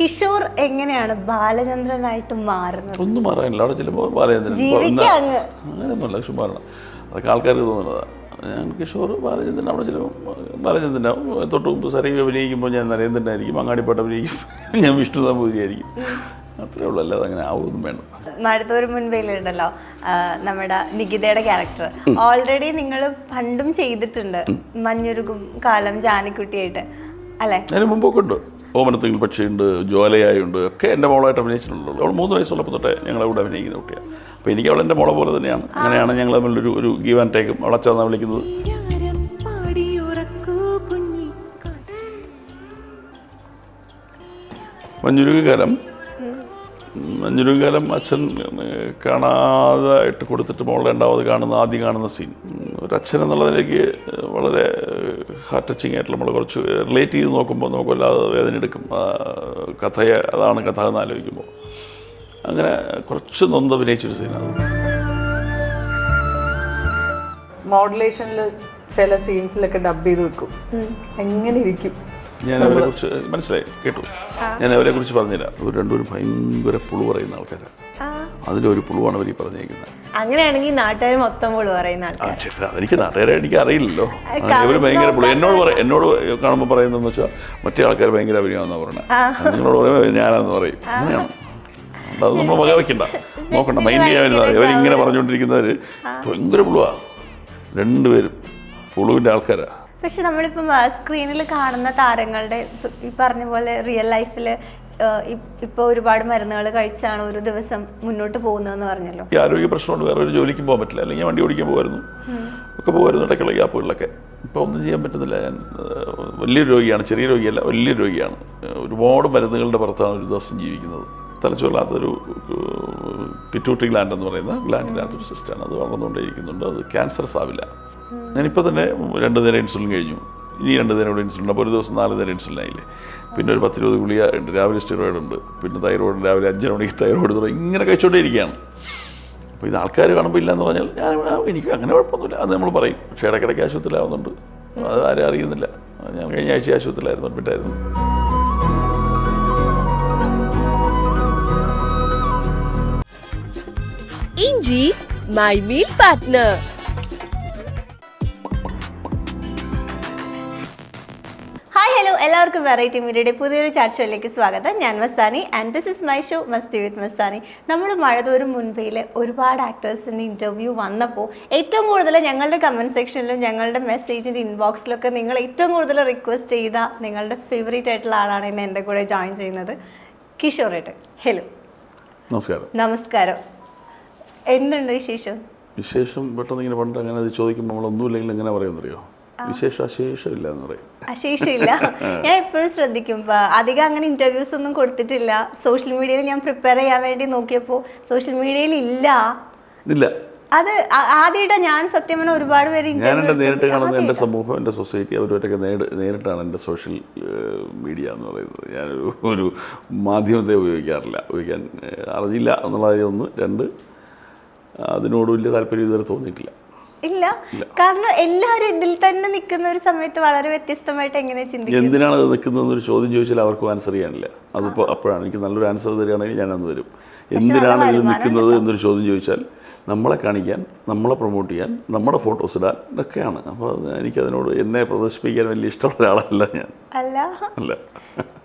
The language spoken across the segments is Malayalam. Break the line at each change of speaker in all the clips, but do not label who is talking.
കിഷോർ എങ്ങനെയാണ് ബാലചന്ദ്രനായിട്ട് മാറുന്നത്?
ഒന്നും മാറാനില്ല. അവിടെ ചെല്ലുമ്പോൾ ബാലചന്ദ്രൻ അങ്ങനെയൊന്നുമല്ല. പക്ഷെ മാറണം, അതൊക്കെ ആൾക്കാർക്ക് തോന്നുന്നതാണ്. ഞാൻ കിഷോർ ബാലചന്ദ്രൻ അവിടെ ചെല്ലുമ്പോൾ ബാലചന്ദ്രൻ തൊട്ട് മുമ്പ് സരയും അഭിനയിക്കുമ്പോൾ ഞാൻ നരേന്ദ്രനായിരിക്കും, അങ്ങാടിപ്പാട്ട് അഭിനയിക്കുമ്പോൾ ഞാൻ വിഷ്ണു നമ്പൂതിരിയായിരിക്കും. അത്രേ ഉള്ളൂ, അല്ലാതെ അങ്ങനെ ആവുമൊന്നും വേണം.
മഴത്തോരു മുൻപേലുണ്ടല്ലോ നമ്മുടെ നികിതയുടെ ക്യാരക്ടർ ഓൾറെഡി നിങ്ങൾ പണ്ടും ചെയ്തിട്ടുണ്ട്, മഞ്ഞുരുകും കാലം ജാനിക്കുട്ടിയായിട്ട് അല്ലേ?
അതിന് മുമ്പൊക്കെ ഉണ്ട്. ഓമനത്തിൽ പക്ഷിയുണ്ട്, ജ്വാലയായുണ്ട്, ഒക്കെ എൻ്റെ മോളായിട്ട് അഭിനയിച്ചിട്ടുള്ളൂ. അവൾ 3 വയസ്സുള്ളപ്പോൾ തൊട്ടേ ഞങ്ങളെ കൂടെ അഭിനയിക്കുന്ന കുട്ടിയാണ്. അപ്പോൾ എനിക്ക് അവൾ എൻ്റെ മോളെ പോലെ തന്നെയാണ്. അങ്ങനെയാണ് ഞങ്ങൾ തമ്മിലൊരു ഗീവ് ആൻഡ് ടേക്കും. അവളച്ചാന്നാണ് വിളിക്കുന്നത്. മഞ്ഞുരുകാലം അച്ഛൻ കാണാതായിട്ട് കൊടുത്തിട്ട് മോളെ ആദ്യം കാണുന്ന സീൻ ഒരച്ഛൻ എന്നുള്ളതിലേക്ക് വളരെ ഹാർട്ട് ടച്ചിങ് ആയിട്ടുള്ള നമ്മൾ കുറച്ച് റിലേറ്റ് ചെയ്ത് നോക്കുമ്പോൾ നമുക്ക് വല്ലാതെ വേദന എടുക്കും. കഥയെ അതാണ് കഥ എന്ന് ആലോചിക്കുമ്പോൾ അങ്ങനെ കുറച്ച് നൊന്ത് അഭിനയിച്ചൊരു സീനാണ്.
മോഡുലേഷനിൽ ചില സീൻസിലൊക്കെ ഡബ് ചെയ്ത് വെക്കും. എങ്ങനെ ഇരിക്കും?
ഞാൻ അവരെ കുറിച്ച് മനസ്സിലായി, കേട്ടു. ഞാൻ അവരെ കുറിച്ച് പറഞ്ഞില്ല. അവർ രണ്ടുപേരും ഭയങ്കര പുളു പറയുന്ന ആൾക്കാരാണ്. അതിലൊരു പുളുവാണ് അവർ ഈ പറഞ്ഞേക്കുന്നത്.
അങ്ങനെയാണെങ്കിൽ നാട്ടുകാർ മൊത്തം പുളു പറയുന്ന
എനിക്ക് നാട്ടുകാരെ എനിക്ക് അറിയില്ലല്ലോ. ഇവർ ഭയങ്കര പുളു. എന്നോട് കാണുമ്പോൾ പറയുന്നതെന്ന് വെച്ചാൽ മറ്റേ ആൾക്കാർ ഭയങ്കര അഭിനയമാണെന്നാണ് പറയുന്നത്. നിങ്ങളോട് പറയുമ്പോൾ ഞാനെന്ന് പറയും. അങ്ങനെയാണ്. അത് നമ്മൾ വക വയ്ക്കണ്ട, നോക്കണ്ട, മൈൻഡ് ചെയ്യാൻ വരുന്നത്. ഇവരിങ്ങനെ പറഞ്ഞുകൊണ്ടിരിക്കുന്നവർ ഭയങ്കര പുളുവാണ്. രണ്ടുപേരും പുളുവിൻ്റെ ആൾക്കാരാണ്.
പക്ഷെ നമ്മളിപ്പം സ്ക്രീനിൽ കാണുന്ന താരങ്ങളുടെ ഈ പറഞ്ഞ പോലെ റിയൽ ലൈഫിൽ ഇപ്പോൾ ഒരുപാട് മരുന്നുകൾ കഴിച്ചാണ് ഒരു ദിവസം മുന്നോട്ട് പോകുന്നതെന്ന് പറഞ്ഞല്ലോ.
ഈ ആരോഗ്യ പ്രശ്നമുണ്ട്, വേറെ ഒരു ജോലിക്കും പോകാൻ പറ്റില്ല. അല്ലെങ്കിൽ വണ്ടി ഓടിക്കാൻ പോകുമായിരുന്നു, ഒക്കെ പോകുമായിരുന്നു ഇടയ്ക്കുള്ള ഗ്യാപ്പുകളിലൊക്കെ. ഇപ്പോൾ ഒന്നും ചെയ്യാൻ പറ്റുന്നില്ല. ഞാൻ വലിയൊരു രോഗിയാണ്, ചെറിയ രോഗിയല്ല, വലിയൊരു രോഗിയാണ്. ഒരുപാട് മരുന്നുകളുടെ പുറത്താണ് ഒരു ദിവസം ജീവിക്കുന്നത്. തലച്ചോറിനകത്തൊരു പിറ്റ്യൂട്ടറി ഗ്ലാൻഡ് എന്ന് പറയുന്ന ഗ്ലാൻഡിനകത്തൊരു സിസ്റ്റാണ്. അത് വളർന്നുകൊണ്ടേയിരിക്കുന്നുണ്ട്. അത് ക്യാൻസറസ് ആവില്ല. ഞാനിപ്പോൾ തന്നെ 2 നേരം ഇൻസുലിൻ കഴിഞ്ഞു. ഇനി 2 നേരം കൂടെ ഇൻസുലിൻ. അപ്പോൾ ഒരു ദിവസം 4 നേരം ഇൻസുലിൻ ആയില്ലേ. പിന്നെ ഒരു 10-20 ഗുളിക ഉണ്ട്. രാവിലെ സ്റ്റിറോയിഡ് ഉണ്ട്, പിന്നെ തൈറോയിഡ് രാവിലെ 5 മണിക്ക് തൈറോയിഡ് തുടങ്ങി ഇങ്ങനെ കഴിച്ചുകൊണ്ടേയിരിക്കുകയാണ്. അപ്പോൾ ഇത് ആൾക്കാർ കാണുമ്പോൾ ഇല്ലയെന്ന് പറഞ്ഞാൽ എനിക്ക് അങ്ങനെ കുഴപ്പമൊന്നുമില്ല, അത് നമ്മൾ പറയും. പക്ഷേ ഇടയ്ക്കിടയ്ക്ക് ആശുപത്രിയിലാവുന്നുണ്ട്. അത് ആരും അറിയുന്നില്ല. ഞാൻ കഴിഞ്ഞ ആഴ്ച ആശുപത്രിയിലായിരുന്നു, അഡ്മിറ്റായിരുന്നു.
ഇഞ്ചി my meal partner.
Hi hello, എല്ലാവർക്കും വെറൈറ്റി മീഡിയയുടെ പുതിയൊരു ചാറ്റ് ഷോയിലേക്ക് സ്വാഗതം. ഞാൻ Mastani and this is my show Masti with Mastani. നമ്മൾ മഴതോറും മുൻപേയിൽ ഒരുപാട് ആക്ടേഴ്സിൻ്റെ ഇൻ്റർവ്യൂ വന്നപ്പോൾ ഏറ്റവും കൂടുതൽ ഞങ്ങളുടെ കമൻറ്റ് സെക്ഷനിലും ഞങ്ങളുടെ മെസ്സേജിൻ്റെ ഇൻബോക്സിലൊക്കെ നിങ്ങൾ ഏറ്റവും കൂടുതൽ റിക്വസ്റ്റ് ചെയ്ത നിങ്ങളുടെ ഫേവറേറ്റ് ആയിട്ടുള്ള ആളാണ് ഇന്ന് എൻ്റെ കൂടെ ജോയിൻ ചെയ്യുന്നത്, കിഷോറേട്ടൻ. ഹലോ,
നമസ്കാരം.
നമസ്കാരം. എന്തുണ്ട് വിശേഷം?
വിശേഷം പെട്ടെന്ന് ഇങ്ങനെ പണ്ട് അങ്ങനെ അത് ചോദിക്കുമ്പോൾ നമ്മളൊന്നുമില്ലെങ്കിൽ എങ്ങനെ പറയുമെന്നറിയോ? വിശേഷം അശേഷമില്ല എന്ന് പറയും.
അശേഷമില്ല. ഞാൻ എപ്പോഴും ശ്രദ്ധിക്കും. അധികം അങ്ങനെ ഇൻ്റർവ്യൂസ് ഒന്നും കൊടുത്തിട്ടില്ല. സോഷ്യൽ മീഡിയയിൽ ഞാൻ പ്രിപ്പയർ ചെയ്യാൻ വേണ്ടി നോക്കിയപ്പോൾ സോഷ്യൽ മീഡിയയിൽ ഇല്ല. അത് ആദ്യമായിട്ടാണ് ഞാൻ സത്യം പറഞ്ഞാൽ ഒരുപാട് പേര്
ഞാൻ എൻ്റെ നേരിട്ട് കാണുന്ന എൻ്റെ സമൂഹം, എൻ്റെ സൊസൈറ്റി, അവരുമായിട്ടൊക്കെ നേരിട്ടാണ് എൻ്റെ സോഷ്യൽ മീഡിയ എന്ന് പറയുന്നത്. ഞാനൊരു മാധ്യമത്തെ ഉപയോഗിക്കാൻ അറിയില്ല എന്നുള്ള കാര്യം 1. 2, അതിനോട് വലിയ താല്പര്യം ഇതുവരെ തോന്നിയിട്ടില്ല.
ഇല്ല, കാരണം എല്ലാവരും ഇതിൽ തന്നെ നിൽക്കുന്ന ഒരു സമയത്ത് വളരെ വ്യത്യസ്തമായിട്ട് എങ്ങനെ ചിന്തിക്കും?
എന്തിനാണ് അത് നിൽക്കുന്നതെന്നൊരു ചോദ്യം ചോദിച്ചാൽ അവർക്കും ആൻസർ ചെയ്യാനില്ല. അതിപ്പോൾ അപ്പോഴാണ് എനിക്ക് നല്ലൊരു ആൻസർ തരികയാണെങ്കിൽ ഞാനന്ന് വരും. എന്തിനാണ് ഇതിൽ നിൽക്കുന്നത് എന്നൊരു ചോദ്യം ചോദിച്ചാൽ നമ്മളെ കാണിക്കാൻ, നമ്മളെ പ്രൊമോട്ട് ചെയ്യാൻ, നമ്മുടെ ഫോട്ടോസ് ഇടാൻ ഇതൊക്കെയാണ്. അപ്പോൾ എനിക്കതിനോട് എന്നെ പ്രദർശിപ്പിക്കാൻ വലിയ ഇഷ്ടമുള്ള ഒരാളല്ല ഞാൻ. അല്ല.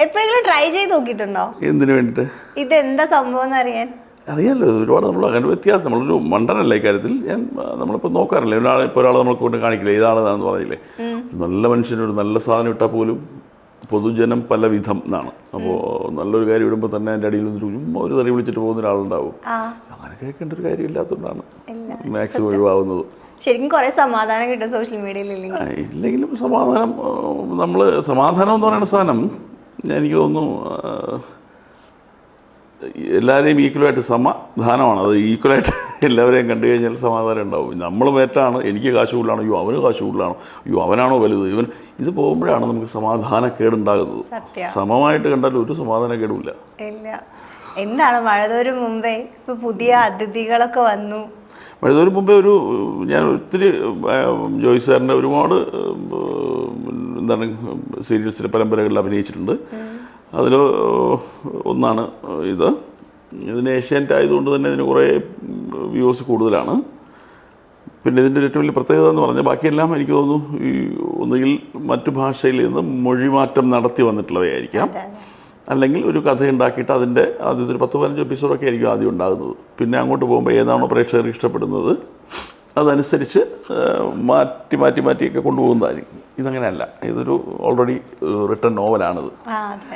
എപ്പോഴെങ്കിലും ട്രൈ ചെയ്ത് നോക്കിയിട്ടുണ്ടോ?
എന്തിനു വേണ്ടിയിട്ട്?
ഇതെന്താ സംഭവം എന്ന്
അറിയാമല്ലോ. ഒരുപാട് നമ്മൾ അങ്ങനെ വ്യത്യാസം, നമ്മളൊരു മണ്ടനല്ല ഇക്കാര്യത്തിൽ. നമ്മളിപ്പോൾ നോക്കാറില്ല. ഒരാളെ നമ്മൾക്ക് കൊണ്ട് കാണിക്കില്ല ഇതാണെന്ന് പറഞ്ഞില്ലേ. നല്ല മനുഷ്യനൊരു നല്ല സാധനം ഇട്ടാൽ പോലും പൊതുജനം പല വിധം എന്നാണ്. അപ്പോൾ നല്ലൊരു കാര്യം ഇടുമ്പോൾ തന്നെ എൻ്റെ അടിയിൽ ഒരു തെറി വിളിച്ചിട്ട് പോകുന്ന ഒരാളുണ്ടാവും. അങ്ങനെ കേൾക്കേണ്ട ഒരു കാര്യം ഇല്ലാത്തതുകൊണ്ടാണ് മാക്സിമം ഒഴിവാകുന്നത്.
ശരിക്കും കുറേ സമാധാനം കിട്ടും സോഷ്യൽ മീഡിയയിൽ.
ഇല്ലെങ്കിലും സമാധാനം എന്ന് പറയുന്ന സാധനം എനിക്ക് തോന്നുന്നു എല്ലാവരെയും ഈക്വലായിട്ട് സമാധാനമാണ്. അത് ഈക്വലായിട്ട് എല്ലാവരെയും കണ്ടു കഴിഞ്ഞാൽ സമാധാനം ഉണ്ടാവും. നമ്മൾ മേറ്റാണ്, എനിക്ക് കാശ് കൂടുതലാണോ, അയ്യോ അവന് കാശ് കൂടുതലാണോ, അയ്യോ അവനാണോ വലുത്, ഇത് പോകുമ്പോഴാണ് നമുക്ക് സമാധാനക്കേടുണ്ടാകുന്നത്. സമമായിട്ട് കണ്ടാൽ ഒരു സമാധാനക്കേടുമില്ല.
എന്താണ് മഴതോരും മുമ്പേ ഇപ്പോൾ പുതിയ അതിഥികളൊക്കെ വന്നു?
മഴതോരും മുമ്പേ ഞാൻ ഒത്തിരി ജോയ് സാറിൻ്റെ ഒരുപാട് സീരിയൽസിൻ്റെ പരമ്പരകളിൽ അഭിനയിച്ചിട്ടുണ്ട്. അതിൽ ഒന്നാണ് ഇതിന് ഏഷ്യാനെറ്റ് ആയതുകൊണ്ട് തന്നെ ഇതിന് കുറേ വ്യൂസ് കൂടുതലാണ്. പിന്നെ ഇതിൻ്റെ ഏറ്റവും വലിയ പ്രത്യേകത എന്ന് പറഞ്ഞാൽ ബാക്കിയെല്ലാം എനിക്ക് തോന്നുന്നു ഈ ഒന്നുകിൽ മറ്റു ഭാഷയിൽ നിന്ന് മൊഴിമാറ്റം നടത്തി വന്നിട്ടുള്ളവയായിരിക്കാം, അല്ലെങ്കിൽ ഒരു കഥ ഉണ്ടാക്കിയിട്ട് അതിൻ്റെ ആദ്യത്തെ ഒരു 10-15 എപ്പിസോഡൊക്കെ ആയിരിക്കും ആദ്യം ഉണ്ടാകുന്നത്. പിന്നെ അങ്ങോട്ട് പോകുമ്പോൾ ഏതാണോ പ്രേക്ഷകർ ഇഷ്ടപ്പെടുന്നത് അതനുസരിച്ച് മാറ്റിയൊക്കെ കൊണ്ടുപോകുന്നതായിരിക്കും. ഇതങ്ങനെയല്ല, ഇതൊരു ഓൾറെഡി റിട്ടൺ നോവലാണിത്.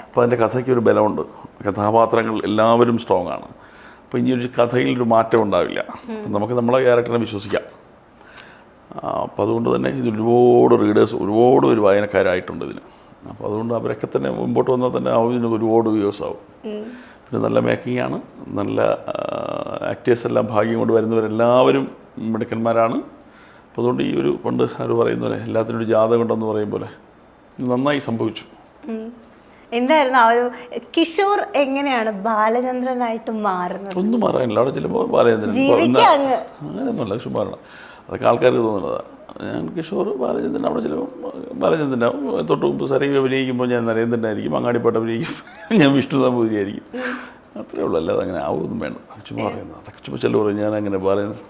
അപ്പോൾ അതിൻ്റെ കഥയ്ക്ക് ഒരു ബലമുണ്ട്, കഥാപാത്രങ്ങൾ എല്ലാവരും സ്ട്രോങ് ആണ്. അപ്പോൾ ഇനിയൊരു കഥയിൽ ഒരു മാറ്റം ഉണ്ടാവില്ല, നമുക്ക് നമ്മളെ ക്യാരക്ടറിനെ വിശ്വസിക്കാം. അപ്പോൾ അതുകൊണ്ട് തന്നെ ഇത് ഒരുപാട് റീഡേഴ്സ്, ഒരുപാട് ഒരു വായനക്കാരായിട്ടുണ്ട് ഇതിന്. അപ്പോൾ അതുകൊണ്ട് അവരൊക്കെ തന്നെ മുമ്പോട്ട് വന്നാൽ തന്നെ അതിന് ഒരുപാട് വ്യൂസ് ആവും. പിന്നെ നല്ല മേക്കിംഗ് ആണ്, നല്ല ആക്ടേഴ്സ് എല്ലാം ഭാഗ്യം കൊണ്ട് വരുന്നവരെല്ലാവരും മിടുക്കന്മാരാണ്. അപ്പോൾ അതുകൊണ്ട് ഈ ഒരു പണ്ട് അവർ പറയുന്ന പോലെ എല്ലാത്തിനും ഒരു ജാതകം ഉണ്ടെന്ന് പറയും പോലെ നന്നായി സംഭവിച്ചു.
എന്തായിരുന്നു ആ ഒരു കിഷോർ എങ്ങനെയാണ് ബാലചന്ദ്രനായിട്ട് മാറുന്നത്?
ഒന്നും മാറാനില്ല. അവിടെ ചെല്ലുമ്പോൾ ബാലചന്ദ്രൻ അങ്ങനെയൊന്നുമല്ല, കിഷോർ മാറണം, അതൊക്കെ ആൾക്കാർക്ക് തോന്നുന്നതാണ്. ഞാൻ കിഷോർ ബാലചന്ദ്രൻ അവിടെ ചിലപ്പോൾ ബാലചന്ദ്രനാവും. തൊട്ട് മുമ്പ് സരയും അഭിനയിക്കുമ്പോൾ ഞാൻ നരേന്ദ്രനായിരിക്കും, അങ്ങാടിപ്പാട്ട് അഭിനയിക്കും ഞാൻ വിഷ്ണു നമ്പൂതിരിയായിരിക്കും. അത്രേ ഉള്ളൂ, അല്ലാതെ അങ്ങനെ ആവുമൊന്നും വേണ്ട. ചുമ്മാ പറയുന്നത് അതൊക്കെ ചുമ്മാ ചെല്ലു പറയും ഞാൻ അങ്ങനെ ബാലചന്ദ്രൻ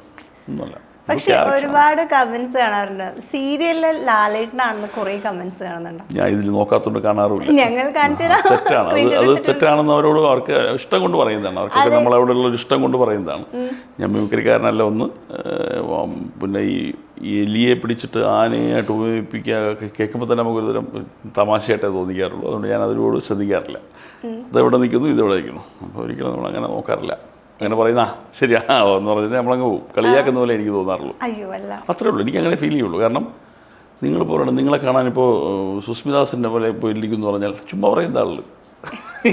ഒന്നുമല്ല.
പക്ഷെ ഒരുപാട് കമന്റ്സ് കാണാറുണ്ട്, സീരിയലിൽ ലാലേട്ടനാണെന്ന് കുറെ കമന്റ്സ് കാണുന്നുണ്ട്.
ഞാൻ ഇതിൽ നോക്കാത്തോണ്ട് കാണാറുമില്ല.
ഞങ്ങൾ
തെറ്റാണ്, അത് തെറ്റാണെന്ന് അവർക്ക് ഇഷ്ടം കൊണ്ട് പറയുന്നതാണ്. അവർക്കൊക്കെ നമ്മളവിടെ ഉള്ള ഇഷ്ടം കൊണ്ട് പറയുന്നതാണ്. ഞാൻ മിമിക്രിക്കാരനല്ല ഒന്ന്. പിന്നെ ഈ എലിയെ പിടിച്ചിട്ട് ആനയായിട്ട് ഉപയോഗിപ്പിക്കുക കേൾക്കുമ്പോൾ തന്നെ നമുക്കൊരു തരം തമാശയായിട്ടേ തോന്നിക്കാറുള്ളൂ. അതുകൊണ്ട് ഞാൻ അതിനോട് ശ്രദ്ധിക്കാറില്ല. ഇതെവിടെ നിൽക്കുന്നു, ഇതെവിടെ നിൽക്കുന്നു. അപ്പോൾ ഒരിക്കലും നമ്മളങ്ങനെ നോക്കാറില്ല. അങ്ങനെ പറയുന്ന ശരിയാ എന്ന് പറഞ്ഞിട്ട് നമ്മളങ്ങ് പോകും. കളിയാക്കുന്ന പോലെ എനിക്ക് തോന്നാറുള്ളൂ. അത്രേ ഉള്ളൂ, എനിക്ക് അങ്ങനെ ഫീൽ ചെയ്യുള്ളൂ. കാരണം നിങ്ങളിപ്പോൾ പറയണം, നിങ്ങളെ കാണാനിപ്പോൾ സുസ്മിതാസിൻ്റെ പോലെ ഇപ്പോൾ ഇരിക്കുന്നു പറഞ്ഞാൽ ചുമ്മാ പറയുന്ന ആളുകൾ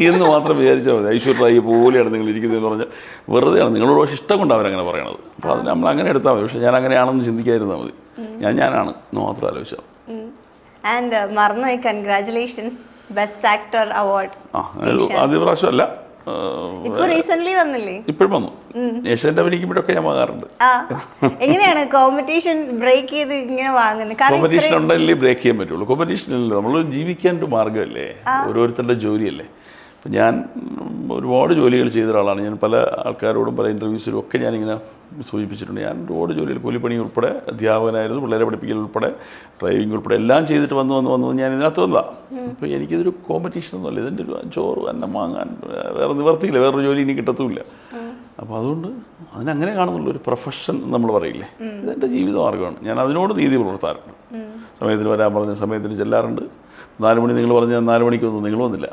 എന്ന് മാത്രം വിചാരിച്ചാൽ മതി. ഐശ്വര്യ റായി പോലെയാണ് നിങ്ങൾ ഇരിക്കുന്നതെന്ന് പറഞ്ഞാൽ വെറുതെയാണ്. നിങ്ങളോട് പക്ഷേ ഇഷ്ടം കൊണ്ട് അവരങ്ങനെ പറയണത്. അപ്പോൾ അത് നമ്മൾ അങ്ങനെ എടുത്താൽ മതി. പക്ഷേ ഞാൻ അങ്ങനെയാണെന്ന് ചിന്തിക്കാതിരുന്നാൽ മതി. ഞാനാണ് എന്ന് മാത്രം ആലോചിച്ചാൽ.
ആൻഡ് മറന്നുപോയി, കൺഗ്രാറ്റുലേഷൻസ്, ബെസ്റ്റ് ആക്ടർ അവാർഡ്.
ആദ്യ പ്രാവശ്യമല്ല,
ഇപ്പോഴും
വന്നു. ഏഷ്യാനെറ്റ് അഭിനയിക്കുമ്പോഴൊക്കെ ഞാൻ വാങ്ങാറുണ്ട്.
എങ്ങനെയാണ് കോമ്പറ്റീഷൻ ബ്രേക്ക് ചെയ്ത് ഇങ്ങനെ വാങ്ങുന്നത്?
കോമ്പറ്റീഷൻ ഉണ്ടെങ്കിലേ ബ്രേക്ക് ചെയ്യാൻ പറ്റുള്ളൂ. കോമ്പറ്റീഷനല്ലേ, നമ്മൾ ജീവിക്കാൻ ഒരു മാർഗ്ഗമല്ലേ, ഓരോരുത്തരുടെ ജോലിയല്ലേ. അപ്പം ഞാൻ ഒരുപാട് ജോലികൾ ചെയ്ത ഒരാളാണ്. ഞാൻ പല ആൾക്കാരോടും പല ഇൻ്റർവ്യൂസിലും ഒക്കെ ഞാനിങ്ങനെ സൂചിപ്പിച്ചിട്ടുണ്ട്. ഞാൻ ഒരുപാട് ജോലികൾ, കൂലിപ്പണി ഉൾപ്പെടെ, അധ്യാപകനായിരുന്നു, പിള്ളേരെ പഠിപ്പിക്കൽ ഉൾപ്പെടെ, ഡ്രൈവിംഗ് ഉൾപ്പെടെ എല്ലാം ചെയ്തിട്ട് വന്ന് ഞാൻ ഇതിനകത്ത് വന്നതാണ്. അപ്പോൾ എനിക്കിതൊരു കോമ്പറ്റീഷനൊന്നുമല്ല. ഇതിൻ്റെ ഒരു ചോറ് അന്നം വാങ്ങാൻ വേറെ നിവർത്തിയില്ല, വേറൊരു ജോലി ഇനി കിട്ടത്തുമില്ല. അപ്പോൾ അതുകൊണ്ട് അതിനങ്ങനെ കാണുന്നുള്ളൂ, ഒരു പ്രൊഫഷൻ നമ്മൾ പറയില്ലേ, ഇതെൻ്റെ ജീവിത മാർഗ്ഗമാണ്. ഞാൻ അതിനോട് നീതി പുലർത്താറുണ്ട്. സമയത്തിന് വരാൻ പറഞ്ഞ സമയത്തിന് ചെല്ലാറുണ്ട്. 4 മണി നിങ്ങൾ പറഞ്ഞാൽ 4 മണിക്ക് വന്നു, നിങ്ങൾ വന്നില്ല,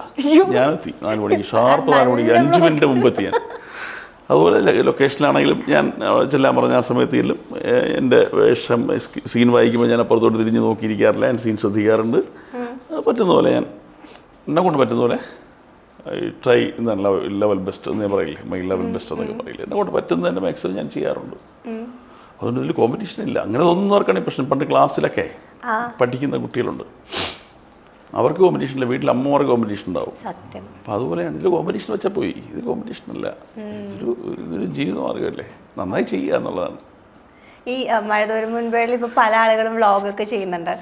ഞാനെത്തി 4 മണിക്ക്, ഷാർപ്പ് 4 മണിക്ക് 5 മിനിറ്റ് മുമ്പ് എത്തി ഞാൻ. അതുപോലെ ലൊക്കേഷനിലാണെങ്കിലും ഞാൻ ചെല്ലാൻ പറഞ്ഞ ആ സമയത്ത് ചെല്ലും. എൻ്റെ വേഷം സീൻ വായിക്കുമ്പോൾ ഞാൻ അപ്പുറത്തോട്ട് തിരിഞ്ഞ് നോക്കിയിരിക്കാറില്ല, ഞാൻ സീൻ ശ്രദ്ധിക്കാറുണ്ട്. പറ്റുന്ന പോലെ ഞാൻ എന്നെ കൊണ്ട് പറ്റുന്ന പോലെ ട്രൈ എന്നല്ല, ലെവൽ ബെസ്റ്റ് എന്ന് ഞാൻ പറയില്ലേ, മൈ ലെവൽ ബെസ്റ്റ് എന്നൊക്കെ പറയില്ലേ, എന്നെ കൊണ്ട് പറ്റുന്നതിൻ്റെ മാക്സിമം ഞാൻ ചെയ്യാറുണ്ട്. അതുകൊണ്ട് ഇതിൽ കോമ്പറ്റീഷൻ ഇല്ല. അങ്ങനെ തോന്നുന്നവർക്കാണെങ്കിൽ പ്രശ്നം. പണ്ട് ക്ലാസ്സിലൊക്കെ പഠിക്കുന്ന കുട്ടികളുണ്ട്, അവർക്ക് കോമ്പറ്റീഷനില്ല, വീട്ടിൽ അമ്മമാർക്ക് കോമ്പറ്റീഷൻ ഉണ്ടാവും. അപ്പം അതുപോലെയാണ് ഇതിൽ കോമ്പറ്റീഷൻ വെച്ചാൽ പോയി. ഇത് കോമ്പറ്റീഷനല്ല, ഇതൊരു ജീവിത മാർഗ്ഗമല്ലേ, നന്നായി ചെയ്യുക എന്നുള്ളതാണ്.
ഈ മഴതോരും മുൻപേളിൽ ഇപ്പോൾ പല ആളുകളും വ്ളോഗൊക്കെ ചെയ്യുന്നുണ്ട്,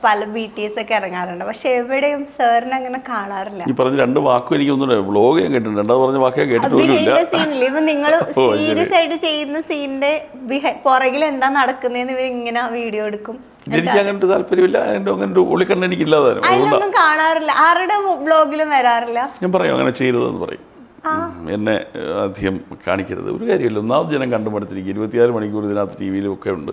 പല BTS ഒക്കെ ഇറങ്ങാറുണ്ട്, പക്ഷെ എവിടെയും സാറിന് അങ്ങനെ കാണാറില്ല.
ഈ പറഞ്ഞ 2 വാക്കും എനിക്ക് ഒന്നും വ്ളോഗ് ഞാൻ കേട്ടിട്ടുണ്ട്, 2 പറഞ്ഞ വാക്കേ കേട്ടിട്ടില്ല.
സീനിൽ ഇപ്പം നിങ്ങൾ സീരിയസ് ആയിട്ട് ചെയ്യുന്ന സീനിന്റെ പുറകിൽ എന്താ നടക്കുന്നതെന്ന് ഇവർ ഇങ്ങനെ വീഡിയോ എടുക്കും.
എനിക്ക് അങ്ങനത്തെ താല്പര്യമില്ല, അങ്ങനെ ഒളിക്കണ്ണ എനിക്കില്ലാതെ
അതിലൊന്നും കാണാറില്ല, ആരുടെ ബ്ലോഗിലും വരാറില്ല.
ഞാൻ പറയും അങ്ങനെ ചെയ്യരുതെന്ന് പറയും, എന്നെ അധികം കാണിക്കരുത്. ഒരു കാര്യമില്ല, ഒന്നാമത് ജനം കണ്ടുമടുത്തിരിക്കും. 24 മണിക്കൂർ ഇതിനകത്ത് TV-യിലും ഒക്കെ ഉണ്ട്.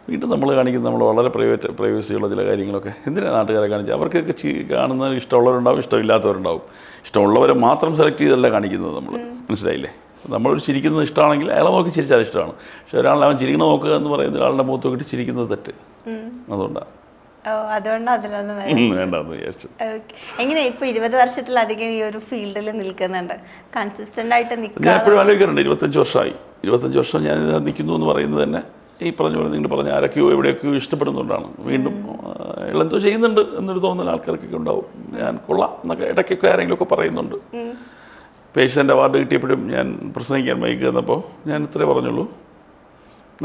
വീണ്ടും നമ്മൾ കാണിക്കുന്ന നമ്മൾ വളരെ പ്രൈവസിയുള്ള ചില കാര്യങ്ങളൊക്കെ എന്തിനാണ് നാട്ടുകാരെ കാണിച്ചത്? അവർക്കൊക്കെ കാണുന്നതിന് ഇഷ്ടമുള്ളവരുണ്ടാവും, ഇഷ്ടമില്ലാത്തവരുണ്ടാവും. ഇഷ്ടമുള്ളവരെ മാത്രം സെലക്ട് ചെയ്തല്ല കാണിക്കുന്നത് നമ്മൾ, മനസ്സിലായില്ലേ? നമ്മളൊരു ചിരിക്കുന്നത് ഇഷ്ടമാണെങ്കിൽ അയാളെ നോക്കി ചിരിച്ചാൽ ഇഷ്ടമാണ്. പക്ഷെ ഒരാളെ അവൻ ചിരിക്കണ നോക്കുക എന്ന് പറയുന്ന ഒരാളുടെ മുഖത്ത് നോക്കിയിട്ട് ചിരിക്കുന്നത് തെറ്റ്. അതുകൊണ്ടാണ് വേണ്ടെന്ന് വിചാരിച്ചു.
എങ്ങനെ ഇപ്പൊ 20 വർഷത്തിലധികം ഈ ഒരു ഫീൽഡിൽ നിൽക്കുന്നുണ്ട്, കൺസിസ്റ്റന്റ് ആയിട്ട്
ഞാൻ എപ്പോഴും ആലോചിക്കാറുണ്ട്. 25 വർഷമായി, 25 വർഷം ഞാൻ നിൽക്കുന്നു എന്ന് പറയുന്നത് തന്നെ ഈ പറഞ്ഞ പോലെ നിങ്ങൾ പറഞ്ഞ ആരൊക്കെയോ എവിടെയൊക്കെയോ ഇഷ്ടപ്പെടുന്നതുകൊണ്ടാണ്. വീണ്ടും എന്തോ ചെയ്യുന്നുണ്ട് എന്നൊരു തോന്നൽ ആൾക്കാർക്കൊക്കെ ഉണ്ടാവും. ഞാൻ കൊള്ളാം എന്നൊക്കെ ഇടയ്ക്കൊക്കെ ആരെങ്കിലുമൊക്കെ പറയുന്നുണ്ട്. പേഷ്യൻ്റ് അവാർഡ് കിട്ടിയപ്പോഴും ഞാൻ പ്രസംഗിക്കാൻ മൈക്ക് തന്നപ്പോൾ ഞാൻ ഇത്രേ പറഞ്ഞുള്ളൂ,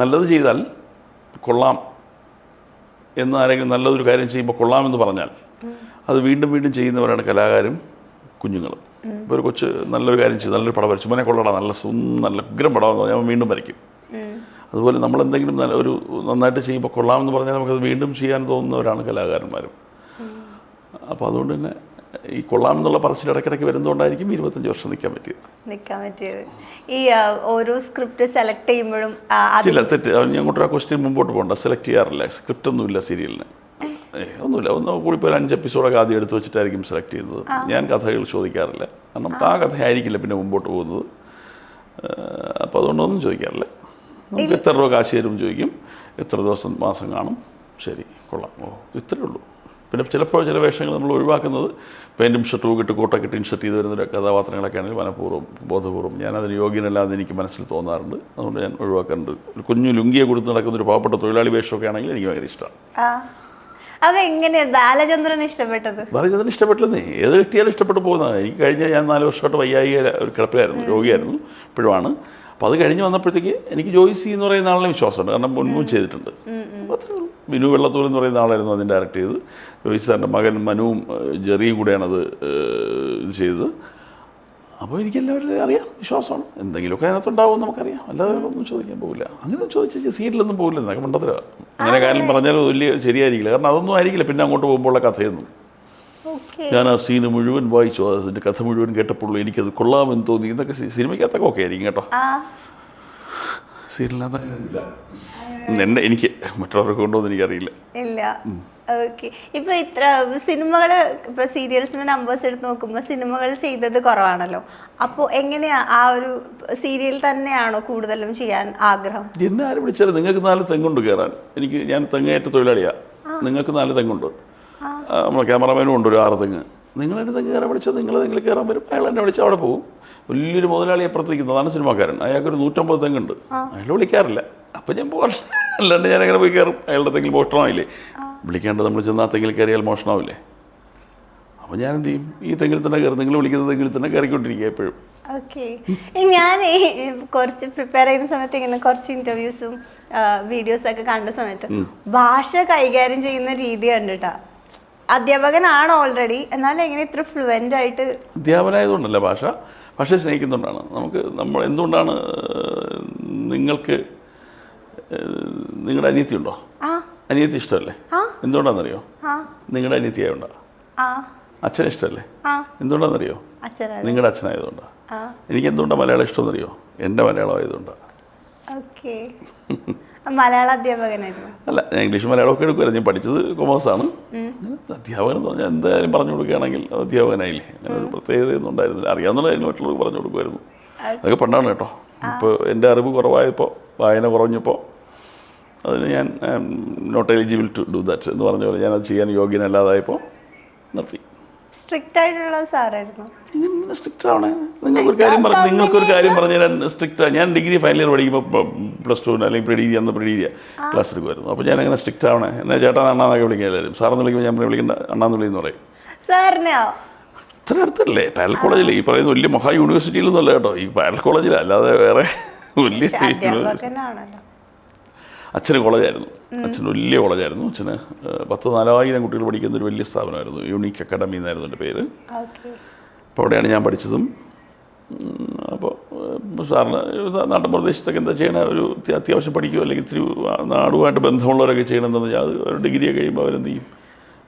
നല്ലത് ചെയ്താൽ കൊള്ളാം എന്ന് ആരെങ്കിലും നല്ലതൊരു കാര്യം ചെയ്യുമ്പോൾ കൊള്ളാമെന്ന് പറഞ്ഞാൽ അത് വീണ്ടും വീണ്ടും ചെയ്യുന്നവരാണ് കലാകാരും കുഞ്ഞുങ്ങൾ. ഇപ്പോൾ ഒരു കൊച്ച് നല്ലൊരു കാര്യം ചെയ്തു, നല്ലൊരു പടം വരച്ചു, മോനെ കൊള്ളടാ, നല്ല ഉഗ്രം പടമെന്ന് പറഞ്ഞാൽ അവൻ വീണ്ടും വരയ്ക്കും. അതുപോലെ നമ്മളെന്തെങ്കിലും ഒരു നന്നായിട്ട് ചെയ്യുമ്പോൾ കൊള്ളാമെന്ന് പറഞ്ഞാൽ നമുക്കത് വീണ്ടും ചെയ്യാൻ തോന്നുന്നവരാണ് കലാകാരന്മാരും. അപ്പോൾ അതുകൊണ്ട് തന്നെ ഈ കൊള്ളാമെന്നുള്ള പറച്ചിൽ ഇടയ്ക്കിടയ്ക്ക് വരുന്നതുകൊണ്ടായിരിക്കും 25 വർഷം നിൽക്കാൻ പറ്റിയത്.
ഈ ഓരോ സ്ക്രിപ്റ്റ് സെലക്ട് ചെയ്യുമ്പോഴും
ചില തെറ്റ് അങ്ങോട്ടൊരു ക്വസ്റ്റ്യൻ മുമ്പോട്ട് പോകണ്ട, സെലക്ട് ചെയ്യാറില്ല. സ്ക്രിപ്റ്റ് ഒന്നുമില്ല സീരിയലിന്, ഒന്നുമില്ല. കൂടിപ്പോൾ ഒരു 5 എപ്പിസോഡൊക്കെ ആദ്യം എടുത്ത് വെച്ചിട്ടായിരിക്കും സെലക്ട് ചെയ്യുന്നത്. ഞാൻ കഥകൾ ചോദിക്കാറില്ല, കാരണം ആ കഥയായിരിക്കില്ല പിന്നെ മുമ്പോട്ട് പോകുന്നത്. അപ്പോൾ അതുകൊണ്ടൊന്നും ചോദിക്കാറില്ല. നമുക്ക് എത്ര രൂപ കാശ് തരും ചോദിക്കും, എത്ര ദിവസം മാസം കാണും, ശരി കൊള്ളാം, ഇത്രയേ ഉള്ളൂ. പിന്നെ ചിലപ്പോൾ ചില വേഷങ്ങൾ നമ്മൾ ഒഴിവാക്കുന്നത് പാൻറ്റും ഷർട്ടും ഇട്ട് കോട്ടൊക്കെ ഇട്ട് ഇൻഷർട്ട് ചെയ്ത് വരുന്ന കഥാപാത്രങ്ങളൊക്കെ ആണെങ്കിൽ മനഃപൂർവ്വം ബോധപൂർവ്വം ഞാനതിന് യോഗ്യനല്ലാതെ എനിക്ക് മനസ്സിൽ തോന്നാറുണ്ട്. അതുകൊണ്ട് ഞാൻ ഒഴിവാക്കാറുണ്ട്. ഒരു കുഞ്ഞു ലുങ്കിയെ കൊടുത്ത് നടക്കുന്ന ഒരു പാവപ്പെട്ട തൊഴിലാളി വേഷമൊക്കെ ആണെങ്കിൽ എനിക്ക് ഭയങ്കര ഇഷ്ടമാണ്.
അപ്പോൾ എങ്ങനെയാണ് ബാലചന്ദ്രൻ ഇഷ്ടപ്പെട്ടത്?
ബാലചന്ദ്രൻ ഇഷ്ടപ്പെട്ടില്ലെന്നേ, ഏത് കിട്ടിയാലും ഇഷ്ടപ്പെട്ടു പോകുന്നതാണ്. എനിക്ക് കഴിഞ്ഞ ഞാൻ 4 വർഷമായിട്ട് വയ്യായിക ഒരു കിടപ്പിലായിരുന്നു, രോഗിയായിരുന്നു, ഇപ്പോഴുമാണ്. അപ്പോൾ അത് കഴിഞ്ഞ് വന്നപ്പോഴത്തേക്ക് എനിക്ക് ജോയ്സി എന്ന് പറയുന്ന ആളിനെ വിശ്വാസമുണ്ട്, കാരണം മുൻപും ചെയ്തിട്ടുണ്ട്. അപ്പോൾ അത്രേ ഉള്ളൂ. ബിനു വെള്ളത്തൂർ എന്ന് പറയുന്ന ആളായിരുന്നു അതിന് ഡയറക്റ്റ് ചെയ്തത്. ജോയ്സി സാറിൻ്റെ മകൻ മനുവും ജെറിയും കൂടെയാണത് ഇത് ചെയ്തത്. അപ്പോൾ എനിക്കെല്ലാവരും അറിയാം, വിശ്വാസമാണ്. എന്തെങ്കിലുമൊക്കെ അതിനകത്തുണ്ടാവും നമുക്കറിയാം, അല്ലാതെ ഒന്നും ചോദിക്കാൻ പോകില്ല. അങ്ങനെ ചോദിച്ചാൽ സീരിയലൊന്നും പോകില്ല, എന്നൊക്കെ മണ്ടത്തരമാണ്. അങ്ങനെ കാര്യം പറഞ്ഞാലും വലിയ ശരിയായിരിക്കില്ല, കാരണം അതൊന്നും ആയിരിക്കില്ല പിന്നെ അങ്ങോട്ട് പോകുമ്പോഴുള്ള കഥയൊന്നും. ഞാൻ ആ സീന് മുഴുവൻ വായിച്ചു, അതിൻ്റെ കഥ മുഴുവൻ കേട്ടപ്പോഴുള്ളൂ എനിക്കത് കൊള്ളാമെന്ന് തോന്നി. ഇതൊക്കെ സിനിമയ്ക്കകത്തൊക്കെ ഓക്കെ ആയിരിക്കും കേട്ടോ, സീരിയലിനകത്തില്ല. എനിക്ക് മറ്റുള്ളവർക്ക് കൊണ്ടുവന്ന് എനിക്കറിയില്ല.
ഇല്ല. ഓക്കെ. ഇപ്പോൾ ഇത്ര സിനിമകൾ, ഇപ്പോൾ സീരിയൽസിൻ്റെ നമ്പേഴ്സ് എടുത്ത് നോക്കുമ്പോൾ സിനിമകൾ ചെയ്തത് കുറവാണല്ലോ. അപ്പോൾ എങ്ങനെയാ ആ ഒരു സീരിയൽ തന്നെയാണോ കൂടുതലും ചെയ്യാൻ ആഗ്രഹം?
എന്നെ ആര് വിളിച്ചാലും നിങ്ങൾക്ക് 4 തെങ്ങുണ്ട് കയറാൻ. ഞാൻ തെങ്ങേറ്റ തൊഴിലാളിയാണ്. നിങ്ങൾക്ക് 4 തെങ്ങുണ്ട്, നമ്മളെ ക്യാമറമാനും ഉണ്ട് ഒരു 6 തെങ്ങ്. നിങ്ങളെന്നെ തെങ്ങ് കയറാൻ വിളിച്ചാൽ നിങ്ങൾ തെങ്ങിൽ കയറാൻ വരും. അയാൾ എന്നെ വിളിച്ചാൽ അവിടെ പോകും. വലിയൊരു മുതലാളി അപ്പുറത്തിരിക്കുന്നതാണ് സിനിമാക്കാരൻ, അയാൾക്കൊരു 150 തെങ്ങുണ്ട്, അയാൾ വിളിക്കാറില്ല. അപ്പം ഞാൻ പോകാറില്ല. അല്ലാണ്ട് ഞാൻ അങ്ങനെ പോയി കയറും. അയാളുടെ തെങ്ങിൽ മോഷണമായില്ലേ, വിളിക്കേണ്ടത് നമ്മൾ ചെന്നാൽ തെങ്ങിൽ കയറിയാൽ മോഷണമാവില്ലേ. അപ്പോൾ ഞാൻ എന്ത് ചെയ്യും, ഈ തെങ്ങിൽ തന്നെ കയറും. നിങ്ങൾ വിളിക്കുന്ന തെങ്ങിൽ തന്നെ കയറിക്കൊണ്ടിരിക്കുക എപ്പോഴും.
ഓക്കെ. ഞാൻ കുറച്ച് പ്രിപ്പയർ ചെയ്യുന്ന സമയത്ത് ഇങ്ങനെ കുറച്ച് ഇൻ്റർവ്യൂസും വീഡിയോസൊക്കെ കണ്ട സമയത്ത് ഭാഷ കൈകാര്യം ചെയ്യുന്ന രീതി കണ്ടിട്ടാ. അധ്യാപകനാണ് ഓൾറെഡി, എന്നാലും എങ്ങനെ ഇത്ര ഫ്ലുവൻ്റ് ആയിട്ട്?
അധ്യാപനായതുകൊണ്ടല്ല, ഭാഷയെ സ്നേഹിക്കുന്നുകൊണ്ടാണ്. നമ്മൾ എന്തുകൊണ്ടാണ് നിങ്ങൾക്ക് നിങ്ങളുടെ അനിയത്തി ഉണ്ടോ? അനിയത്തി ഇഷ്ടമല്ലേ? എന്തുകൊണ്ടാണെന്നറിയോ? നിങ്ങളുടെ അനിയത്തിയായോണ്ടാ. അച്ഛനെ ഇഷ്ടമല്ലേ? എന്തുകൊണ്ടാണെന്നറിയോ? നിങ്ങളുടെ അച്ഛനായതുകൊണ്ടാണ്. എനിക്ക് എന്തുകൊണ്ടാണ് മലയാളം ഇഷ്ടമെന്നറിയോ? എൻ്റെ മലയാളം ആയതുകൊണ്ടാണ്.
ഓക്കെ. മലയാള അധ്യാപകനായിരുന്നു?
അല്ല, ഞാൻ ഇംഗ്ലീഷ് മലയാളമൊക്കെ എടുക്കുമായിരുന്നു. ഞാൻ പഠിച്ചത് കൊമേഴ്സാണ്. അധ്യാപകൻ എന്ന് പറഞ്ഞാൽ എന്തായാലും പറഞ്ഞു കൊടുക്കുകയാണെങ്കിൽ അത് അധ്യാപകനായില്ലേ. അങ്ങനെ ഒരു പ്രത്യേകതയൊന്നും ഉണ്ടായിരുന്നില്ല. അറിയാവുന്ന കാര്യങ്ങൾ മറ്റുള്ളവർക്ക് പറഞ്ഞു കൊടുക്കുമായിരുന്നു. അതൊക്കെ പണ്ടാണ് കേട്ടോ. ഇപ്പോൾ എൻ്റെ അറിവ് കുറവായപ്പോൾ, വായന കുറഞ്ഞപ്പോൾ അതിന് ഞാൻ not eligible to do that എന്ന് പറഞ്ഞ പോലെ ഞാനത് ചെയ്യാൻ യോഗ്യനല്ലാതായപ്പോൾ നിർത്തി.
സ്ട്രിക്റ്റ് ആയിട്ടുള്ള സാറായിരുന്നു?
ഇങ്ങനെ സ്ട്രിക്റ്റ് ആവണേ. നിങ്ങൾക്കൊരു കാര്യം പറഞ്ഞ് ഞാൻ സ്ട്രിക്റ്റാണ്. ഞാൻ ഡിഗ്രി ഫൈനൽ ഇയർ പഠിക്കുമ്പോൾ +2 അല്ലെങ്കിൽ പ്രീഡിഗ്രി അന്ന് പ്രീഡിഗ്രിയ ക്ലാസ് എടുക്കുമായിരുന്നു. അപ്പോൾ ഞാൻ അങ്ങനെ സ്ട്രിക്റ്റ് ആവണേ. എന്നെ ചേട്ടാ അണ്ണാന്നൊക്കെ വിളിക്കുക എല്ലാവരും. സാറെന്ന് വിളിക്കുമ്പോൾ ഞാൻ വിളിക്കേണ്ട അണ്ണാന്ന് വിളിയെന്ന് പറയും.
സാറിനോ?
ഇത്ര അടുത്തല്ലേ പാരൽ കോളേജിൽ, ഈ പറയുന്ന വലിയ മഹാ യൂണിവേഴ്സിറ്റിയിലൊന്നും അല്ല കേട്ടോ, ഈ പാരൽ കോളേജിൽ, അല്ലാതെ വേറെ വലിയ. അച്ഛന് കോളേജായിരുന്നു, അച്ഛന് വലിയ കോളേജായിരുന്നു. അച്ഛന് 10,000-4000 കുട്ടികൾ പഠിക്കുന്ന ഒരു വലിയ സ്ഥാപനമായിരുന്നു. യൂണിക് അക്കാഡമി എന്നായിരുന്നു എൻ്റെ പേര്. അപ്പോൾ അവിടെയാണ് ഞാൻ പഠിച്ചതും. അപ്പോൾ സാറിന് നാട്ടുപ്രദേശത്തൊക്കെ എന്താ ചെയ്യണ, ഒരു അത്യാവശ്യം പഠിക്കുകയോ അല്ലെങ്കിൽ ഇത്തിരി നാടുമായിട്ട് ബന്ധമുള്ളവരൊക്കെ ചെയ്യണമെന്ന് വെച്ചാൽ അത് ഒരു ഡിഗ്രിയൊക്കെ കഴിയുമ്പോൾ അവരെന്ത് ചെയ്യും,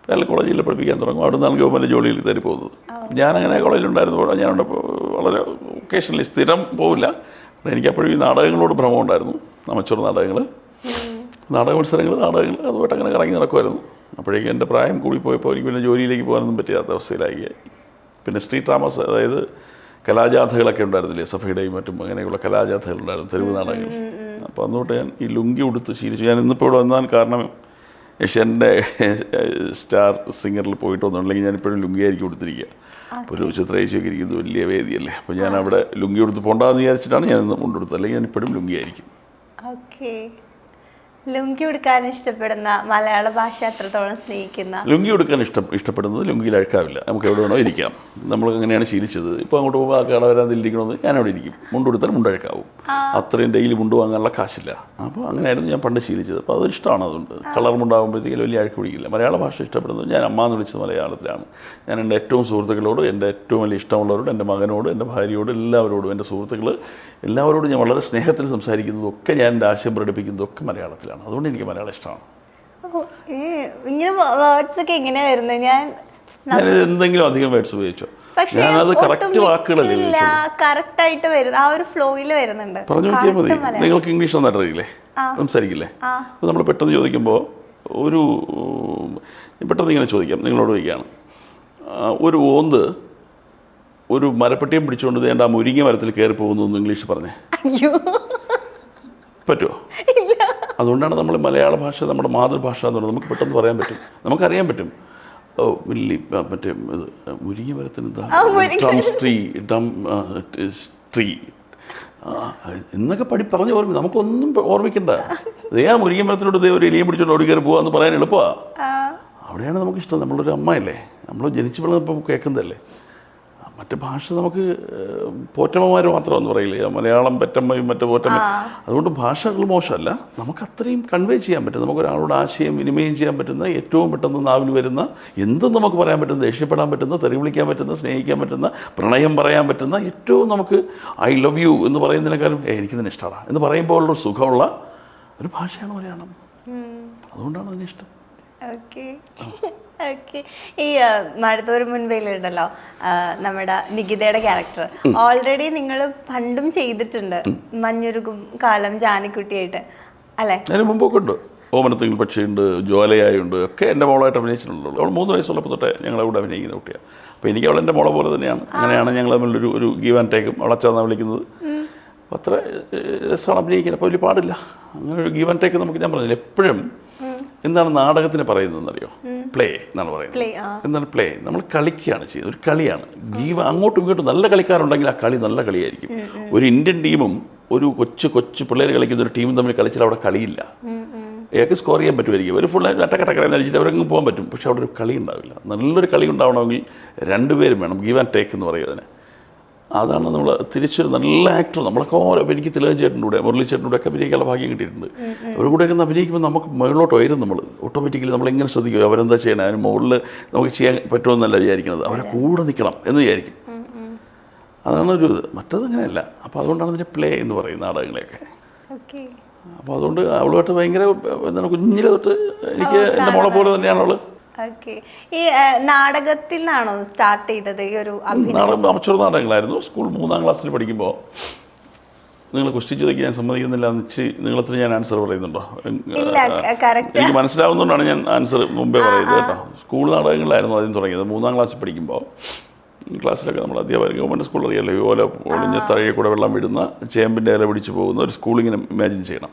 പാരൽ കോളേജിൽ പഠിപ്പിക്കാൻ തുടങ്ങും. അവിടെ നിന്നാണ് ഗവൺമെൻറ് ജോലിയിൽ കയറി പോകുന്നത്. ഞാനങ്ങനെ കോളേജിലുണ്ടായിരുന്നപ്പോൾ ഞാൻ വളരെ ഒക്കേഷണലി, സ്ഥിരം പോവില്ല. എനിക്കപ്പോഴും ഈ നാടകങ്ങളോട് ഭ്രമം ഉണ്ടായിരുന്നു. അമച്ചൂർ നാടകങ്ങൾ, നാടക മത്സരങ്ങൾ, അതുമായിട്ട് അങ്ങനെ കറങ്ങി നടക്കുമായിരുന്നു. അപ്പോഴേക്കും എൻ്റെ പ്രായം കൂടിപ്പോയപ്പോൾ എനിക്ക് പിന്നെ ജോലിയിലേക്ക് പോകാനൊന്നും പറ്റാത്ത അവസ്ഥയിലായി. പിന്നെ സ്ട്രീറ്റ് ഡ്രാമാസ്, അതായത് കലാജാഥകളൊക്കെ ഉണ്ടായിരുന്നില്ലേ, സഭയുടെയും മറ്റും അങ്ങനെയുള്ള കലാജാഥകളുണ്ടായിരുന്നു, തെരുവ് നാടകങ്ങൾ. അപ്പോൾ അന്നോട്ട് ഞാൻ ഈ ലുങ്കി ഉടുത്ത് ശീലിച്ചു. ഞാൻ ഇന്നിപ്പോൾ ഇവിടെ വന്നാൽ കാരണം ഏഷ്യാൻ്റെ സ്റ്റാർ സിംഗറിൽ പോയിട്ട് വന്നിട്ടുണ്ടെങ്കിൽ ഞാനിപ്പോഴും ലുങ്കിയായിരിക്കും കൊടുത്തിരിക്കുക. അപ്പോൾ ഒരു ചിത്രയേച്ചിയൊക്കെ ഇരിക്കുന്നത് വലിയ വേദിയല്ലേ. അപ്പോൾ ഞാൻ അവിടെ ലുങ്കി കൊടുത്ത് പോകണ്ടെന്ന് വിചാരിച്ചിട്ടാണ് ഞാനിന്ന് കൊണ്ടുകൊടുത്തത്, അല്ലെങ്കിൽ ഞാനിപ്പോഴും ലുങ്കിയായിരിക്കും.
ഓക്കെ. ലുങ്കി ഉടുക്കാൻ ഇഷ്ടപ്പെടുന്ന, മലയാള ഭാഷ എത്രത്തോളം സ്നേഹിക്കുന്ന?
ലുങ്കി ഉടുക്കാൻ ഇഷ്ടപ്പെടുന്നത് ലുങ്കിയിൽ അഴുക്കാവില്ല, നമുക്ക് എവിടെ വേണോ ഇരിക്കാം. നമ്മൾ അങ്ങനെയാണ് ശീലിച്ചത്. ഇപ്പോൾ അങ്ങോട്ട് പോകുമ്പോൾ ആ കട വരാതിരിക്കണമെന്ന് ഞാൻ അവിടെ ഇരിക്കും. മുണ്ടുടുത്താൽ മുണ്ടഴുക്കാവും. അത്രയും ഡെയിലി മുണ്ട് വാങ്ങാനുള്ള കാശില്ല. അപ്പോൾ അങ്ങനെയായിരുന്നു ഞാൻ പണ്ട് ശീലിച്ചത്. അപ്പോൾ അതൊരിഷ്ടമാണ്. അതുകൊണ്ട് കളർ മുണ്ടാകുമ്പോഴത്തേക്കും വലിയ അഴുക്ക് പിടിക്കില്ല. മലയാള ഭാഷ ഇഷ്ടപ്പെടുന്നത് ഞാൻ അമ്മ എന്ന് വിളിച്ചത് മലയാളത്തിലാണ്. ഞാൻ എൻ്റെ ഏറ്റവും സുഹൃത്തുക്കളോട്, എൻ്റെ ഏറ്റവും വലിയ ഇഷ്ടമുള്ളവരോട്, എൻ്റെ മകനോട്, എൻ്റെ ഭാര്യയോട്, എല്ലാവരോടും, എൻ്റെ സുഹൃത്തുക്കൾ എല്ലാവരോടും ഞാൻ വളരെ സ്നേഹത്തിൽ സംസാരിക്കുന്നതൊക്കെ, ഞാൻ എൻ്റെ ആശയം പ്രകടിപ്പിക്കുന്നതൊക്കെ മലയാളത്തിലാണ്. അതുകൊണ്ട് എനിക്ക് മലയാളം ഇഷ്ടമാണ്.
ഇങ്ങനെ വേർഡ്സ് ഒക്കെ എങ്ങനെയാ വരുന്നത്?
ഞാനിത് എന്തെങ്കിലും അധികം വേർഡ്സ് ഉപയോഗിച്ചോ? ഞാനത് കറക്റ്റ് വാക്കുകളല്ലേ
കറക്റ്റ് ആയിട്ട് വരുന്നത്, ആ ഒരു ഫ്ലോയിൽ വരുന്നുണ്ട്.
പറഞ്ഞു നോക്കിയാൽ മതി. നിങ്ങൾക്ക് ഇംഗ്ലീഷ് നന്നായിട്ട് അറിയില്ലേ, സംസാരിക്കില്ലേ? അപ്പോൾ നമ്മൾ പെട്ടെന്ന് ചോദിക്കുമ്പോൾ പെട്ടെന്ന് ഇങ്ങനെ ചോദിക്കാം, നിങ്ങളോട് ചോദിക്കുകയാണ്, ഒരു ഓന്ത് ഒരു മരപ്പെട്ടിയും പിടിച്ചുകൊണ്ട് വേണ്ട ആ മുരിങ്ങ മരത്തിൽ കയറി പോകുന്നു എന്ന് ഇംഗ്ലീഷ് പറഞ്ഞേ.
അയ്യോ,
പറ്റുമോ? അതുകൊണ്ടാണ് നമ്മൾ മലയാള ഭാഷ നമ്മുടെ മാതൃഭാഷ എന്ന് പറയുന്നത്. നമുക്ക് പെട്ടെന്ന് പറയാൻ പറ്റും, നമുക്കറിയാൻ പറ്റും. ഓ വലിയ മറ്റേ മുരിങ്ങ മരത്തിന് ട്രീ എന്നൊക്കെ പറഞ്ഞു ഓർമ്മ, നമുക്കൊന്നും ഓർമ്മിക്കണ്ട. അതേ ആ മുരിങ്ങ മരത്തിലോട്ട് ഇതേ ഒരു എലിയും പിടിച്ചോണ്ട് ഓടി കയറി പോകാമെന്ന് പറയാൻ എളുപ്പമാണ്. അവിടെയാണ് നമുക്കിഷ്ടം. നമ്മളൊരു അമ്മയല്ലേ, നമ്മൾ ജനിച്ചു വളർന്നപ്പോൾ കേൾക്കുന്നതല്ലേ. മറ്റ് ഭാഷ നമുക്ക് പോറ്റമ്മമാർ മാത്രമെന്ന് പറയില്ലേ, മലയാളം പെറ്റമ്മയും മറ്റു പോറ്റമ്മ. അതുകൊണ്ട് ഭാഷകൾ മോശമല്ല, നമുക്ക് അത്രയും കൺവേ ചെയ്യാൻ പറ്റും. നമുക്കൊരാളോട് ആശയം വിനിമയം ചെയ്യാൻ പറ്റുന്ന, ഏറ്റവും പെട്ടെന്ന് നാവിൽ വരുന്ന, എന്തും നമുക്ക് പറയാൻ പറ്റുന്ന, ദേഷ്യപ്പെടാൻ പറ്റുന്ന, തെറി വിളിക്കാൻ പറ്റുന്ന, സ്നേഹിക്കാൻ പറ്റുന്ന, പ്രണയം പറയാൻ പറ്റുന്ന, ഏറ്റവും നമുക്ക് ഐ ലവ് യു എന്ന് പറയുന്നതിനേക്കാളും എനിക്കിതിനെ ഇഷ്ടമാണ് എന്ന് പറയുമ്പോൾ ഉള്ളൊരു സുഖമുള്ള ഒരു ഭാഷയാണ് മലയാളം. അതുകൊണ്ടാണ് അതിന് ഇഷ്ടം.
Okay okay. ഈ മഴത്തോരു മുൻപേലുണ്ടല്ലോ നമ്മുടെ നികിതയുടെ ക്യാരക്ടർ, ഓൾറെഡി നിങ്ങൾ പണ്ടും ചെയ്തിട്ടുണ്ട്, മഞ്ഞുരുകും കാലം ജാനിക്കുട്ടിയായിട്ട് അല്ലേ?
അതിന് മുമ്പൊക്കെ ഉണ്ട്. ഓമനത്തിങ്കിൽ പക്ഷിയുണ്ട്, ജ്വാലയായുണ്ട്, ഒക്കെ എൻ്റെ മോളായിട്ട് അഭിനയിച്ചിട്ടുണ്ടല്ലോ. അവൾ 3 വയസ്സുള്ളപ്പോൾ തൊട്ടേ ഞങ്ങളെ കൂടെ അഭിനയിക്കുന്ന കുട്ടിയാണ്. അപ്പോൾ എനിക്ക് അവൾ എൻ്റെ മോളെ പോലെ തന്നെയാണ്. അങ്ങനെയാണ് ഞങ്ങൾ തമ്മിലൊരു ഒരു ഗീവ് ആൻഡ് ടേക്കും. അവളച്ചാന്നാണ് വിളിക്കുന്നത്. അപ്പോൾ അത്ര രസമാണ് അഭിനയിക്കുന്നത്. അപ്പോൾ വലിയ പാടില്ല. അങ്ങനെ ഒരു ഗീവ് ആൻഡ് ടേക്ക് നമുക്ക്, ഞാൻ പറഞ്ഞില്ല, എപ്പോഴും എന്താണ് നാടകത്തിന് പറയുന്നതെന്നറിയോ? പ്ലേ എന്നാണ് പറയുന്നത്. എന്താണ് പ്ലേ? നമ്മൾ കളിക്കുകയാണ് ചെയ്യുന്നത്, ഒരു കളിയാണ്. അങ്ങോട്ടും ഇങ്ങോട്ടും നല്ല കളിക്കാരുണ്ടെങ്കിൽ ആ കളി നല്ല കളിയായിരിക്കും. ഒരു ഇന്ത്യൻ ടീമും ഒരു കൊച്ചു പിള്ളേർ കളിക്കുന്ന ഒരു ടീമും തമ്മിൽ കളിച്ചാൽ അവിടെ കളിയില്ല. ഏക്ക് സ്കോർ ചെയ്യാൻ പറ്റുമായിരിക്കും, ഒരു ഫുൾ അട്ടക്കടക്കടന്ന് അടിച്ചിട്ട് അവരങ്ങ് പോകാൻ പറ്റും. പക്ഷേ അവിടെ ഒരു കളി ഉണ്ടാവില്ല. നല്ലൊരു കളി ഉണ്ടാവണമെങ്കിൽ 2 പേരും വേണം. ഗീവ് ആൻഡ് ടേക്ക് എന്ന് പറയും അതിന്. അതാണ് നമ്മൾ തിരിച്ചൊരു നല്ല ആക്ടർ. നമ്മളൊക്കെ എനിക്ക് തിലകൻ ചേട്ടൻ്റെ കൂടെ, മുരളി ചേട്ടൻ്റെ കൂടെ ഒക്കെ അഭിനയിക്കാനുള്ള ഭാഗ്യം കിട്ടിയിട്ടുണ്ട്. അവരുടെ കൂടെയൊക്കെ അഭിനയിക്കുമ്പോൾ നമുക്ക് മുകളിലോട്ട് വരും. നമ്മൾ ഓട്ടോമാറ്റിക്കലി നമ്മളെങ്ങനെ ശ്രദ്ധിക്കും, അവരെന്താ ചെയ്യണം, അതിന് മുകളിൽ നമുക്ക് ചെയ്യാൻ പറ്റുമെന്നല്ല വിചാരിക്കുന്നത്, അവരെ കൂടെ നിൽക്കണം എന്ന് വിചാരിക്കും. അതാണ് ഒരു ഇത്. മറ്റതങ്ങനെയല്ല. അപ്പോൾ അതുകൊണ്ടാണ് ഇതിൻ്റെ പ്ലേ എന്ന് പറയും നാടകങ്ങളെയൊക്കെ. അപ്പോൾ അതുകൊണ്ട് അവളുമായിട്ട് ഭയങ്കര എന്താണ്, കുഞ്ഞിലെ തൊട്ട് എനിക്ക് എൻ്റെ മോളെ പോലെ തന്നെയാണ് അവൾ.
ഓക്കെ. ഈ നാടകത്തിൽ നിന്നാണോ സ്റ്റാർട്ട് ചെയ്തത് ഈ ഒരു
നാടകം? അമച്ചൂർ നാടകങ്ങളായിരുന്നു. സ്കൂൾ 3ാം ക്ലാസ്സിൽ പഠിക്കുമ്പോൾ. നിങ്ങൾ ക്വസ്റ്റ്യൻ ചോദിക്കാൻ ഞാൻ സമ്മതിക്കുന്നില്ല എന്ന് വെച്ച് നിങ്ങളത്ര ഞാൻ ആൻസർ പറയുന്നുണ്ടോ? എനിക്ക് മനസ്സിലാവുന്നതുകൊണ്ടാണ് ഞാൻ ആൻസർ മുമ്പേ പറയുന്നത് കേട്ടോ. സ്കൂൾ നാടകങ്ങളിലായിരുന്നു ആദ്യം തുടങ്ങിയത്. 3ാം ക്ലാസ്സിൽ പഠിക്കുമ്പോൾ ക്ലാസ്സിലൊക്കെ നമ്മൾ അധ്യാപകർ, ഗവൺമെൻറ് സ്കൂൾ അറിയാമല്ലോ, ഓല ഒളിഞ്ഞ തറയെ കൂടെ വെള്ളം വിടുന്ന, ചേമ്പിൻ്റെ ഇല പിടിച്ച് പോകുന്ന ഒരു സ്കൂളിങ്ങനെ ഇമാജിൻ ചെയ്യണം.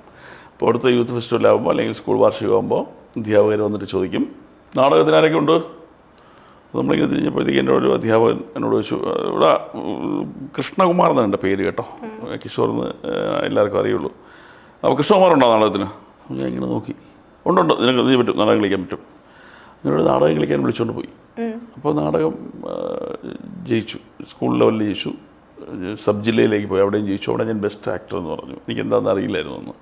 അപ്പോൾ അടുത്ത യൂത്ത് ഫെസ്റ്റിവലാകുമ്പോൾ അല്ലെങ്കിൽ സ്കൂൾ വാർഷികമാകുമ്പോൾ അധ്യാപകർ വന്നിട്ട് ചോദിക്കും, നാടകത്തിന് ആരൊക്കെ ഉണ്ട്? നമ്മളിങ്ങനെ തിരിഞ്ഞപ്പോഴത്തേക്ക് എൻ്റെ ഒരു അധ്യാപകൻ എന്നോട് ചോദിച്ചു, ഇവിടെ കൃഷ്ണകുമാർ എന്നാണ് എൻ്റെ പേര് കേട്ടോ, കിഷോർ എന്ന് എല്ലാവർക്കും അറിയുള്ളൂ. അപ്പോൾ കൃഷ്ണകുമാറുണ്ടോ നാടകത്തിന്? ഞാൻ ഇങ്ങനെ നോക്കി, ഉണ്ടുണ്ട്, നിനക്ക് നീ പറ്റും, നാടകം കളിക്കാൻ പറ്റും. അങ്ങനൊരു നാടകം കളിക്കാൻ വിളിച്ചുകൊണ്ട് പോയി. അപ്പോൾ നാടകം ജയിച്ചു, സ്കൂൾ ലെവലിൽ ജയിച്ചു, സബ് ജില്ലയിലേക്ക് പോയി, അവിടെയും ജയിച്ചു. അവിടെ ഞാൻ ബെസ്റ്റ് ആക്ടർ എന്ന് പറഞ്ഞു. എനിക്ക് എന്താണെന്ന് അറിയില്ലായിരുന്നു അന്ന്.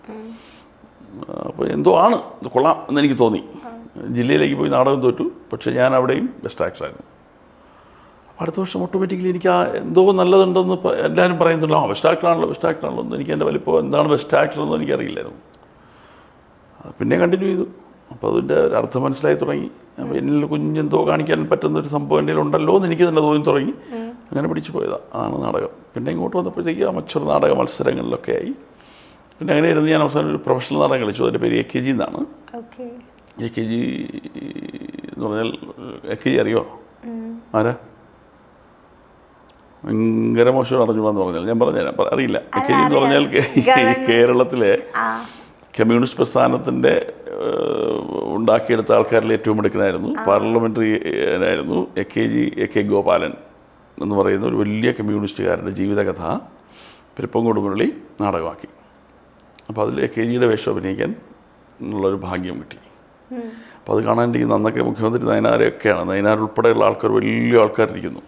അപ്പോൾ എന്തോ ആണ്, ഇത് കൊള്ളാം എന്നെനിക്ക് തോന്നി. ജില്ലയിലേക്ക് പോയി നാടകം തോറ്റു, പക്ഷേ ഞാൻ അവിടെയും ബെസ്റ്റ് ആക്ടറായിരുന്നു. അപ്പോൾ അടുത്ത വർഷം ഓട്ടോമാറ്റിക്കലി എനിക്ക് എന്തോ നല്ലതുണ്ടെന്ന് എല്ലാവരും പറയുന്നുണ്ടല്ലോ, ബെസ്റ്റ് ആക്ടറാണല്ലോ എന്ന്. എനിക്ക് എൻ്റെ വലിപ്പം എന്താണ് ബെസ്റ്റ് ആക്ടർ എന്ന് എനിക്കറിയില്ലായിരുന്നു. അത് പിന്നെ കണ്ടിന്യൂ ചെയ്തു. അപ്പോൾ അതിൻ്റെ ഒരു അർത്ഥം മനസ്സിലായി തുടങ്ങി. അപ്പോൾ എന്നിൽ കുഞ്ഞെന്തോ കാണിക്കാൻ പറ്റുന്നൊരു സംഭവം എൻ്റെ ഉണ്ടല്ലോ എന്ന് എനിക്ക് തന്നെ തോന്നി തുടങ്ങി. അങ്ങനെ പിടിച്ചു പോയതാണ്. അതാണ് നാടകം. പിന്നെ ഇങ്ങോട്ട് വന്നപ്പോഴത്തേക്ക് അമച്ചൂർ നാടക മത്സരങ്ങളിലൊക്കെ ആയി. പിന്നെ അങ്ങനെ ഇരുന്ന് ഞാൻ അവസാനം ഒരു പ്രൊഫഷണൽ നാടകം കളിച്ചു. അതിൻ്റെ പേര് AKG എന്നാണ്. AKG എന്ന് പറഞ്ഞാൽ AKG അറിയോ? ആരാ? ഭയങ്കര മോശം അറിഞ്ഞൂടാന്ന് പറഞ്ഞാൽ ഞാൻ പറഞ്ഞുതരാം, അറിയില്ല. AKG എന്ന് പറഞ്ഞാൽ കേരളത്തിലെ കമ്മ്യൂണിസ്റ്റ് പ്രസ്ഥാനത്തിൻ്റെ ഉണ്ടാക്കിയെടുത്ത ആൾക്കാരിൽ ഏറ്റവും മിടുക്കനായിരുന്നു. പാർലമെൻ്ററി ആയിരുന്നു. AK ഗോപാലൻ എന്ന് പറയുന്ന ഒരു വലിയ കമ്മ്യൂണിസ്റ്റുകാരുടെ ജീവിതകഥ പെരുപ്പങ്കോട് മുരളി നാടകമാക്കി. അപ്പോൾ അതിൽ AKGയുടെ വേഷം അഭിനയിക്കാൻ എന്നുള്ളൊരു ഭാഗ്യം കിട്ടി. അപ്പോൾ അത് കാണാണ്ടിരിക്കുന്ന അന്നൊക്കെ മുഖ്യമന്ത്രി നയനാരൊക്കെയാണ്. നയനാർ ഉൾപ്പെടെയുള്ള ആൾക്കാർ വലിയ ആൾക്കാരിരിക്കുന്നു.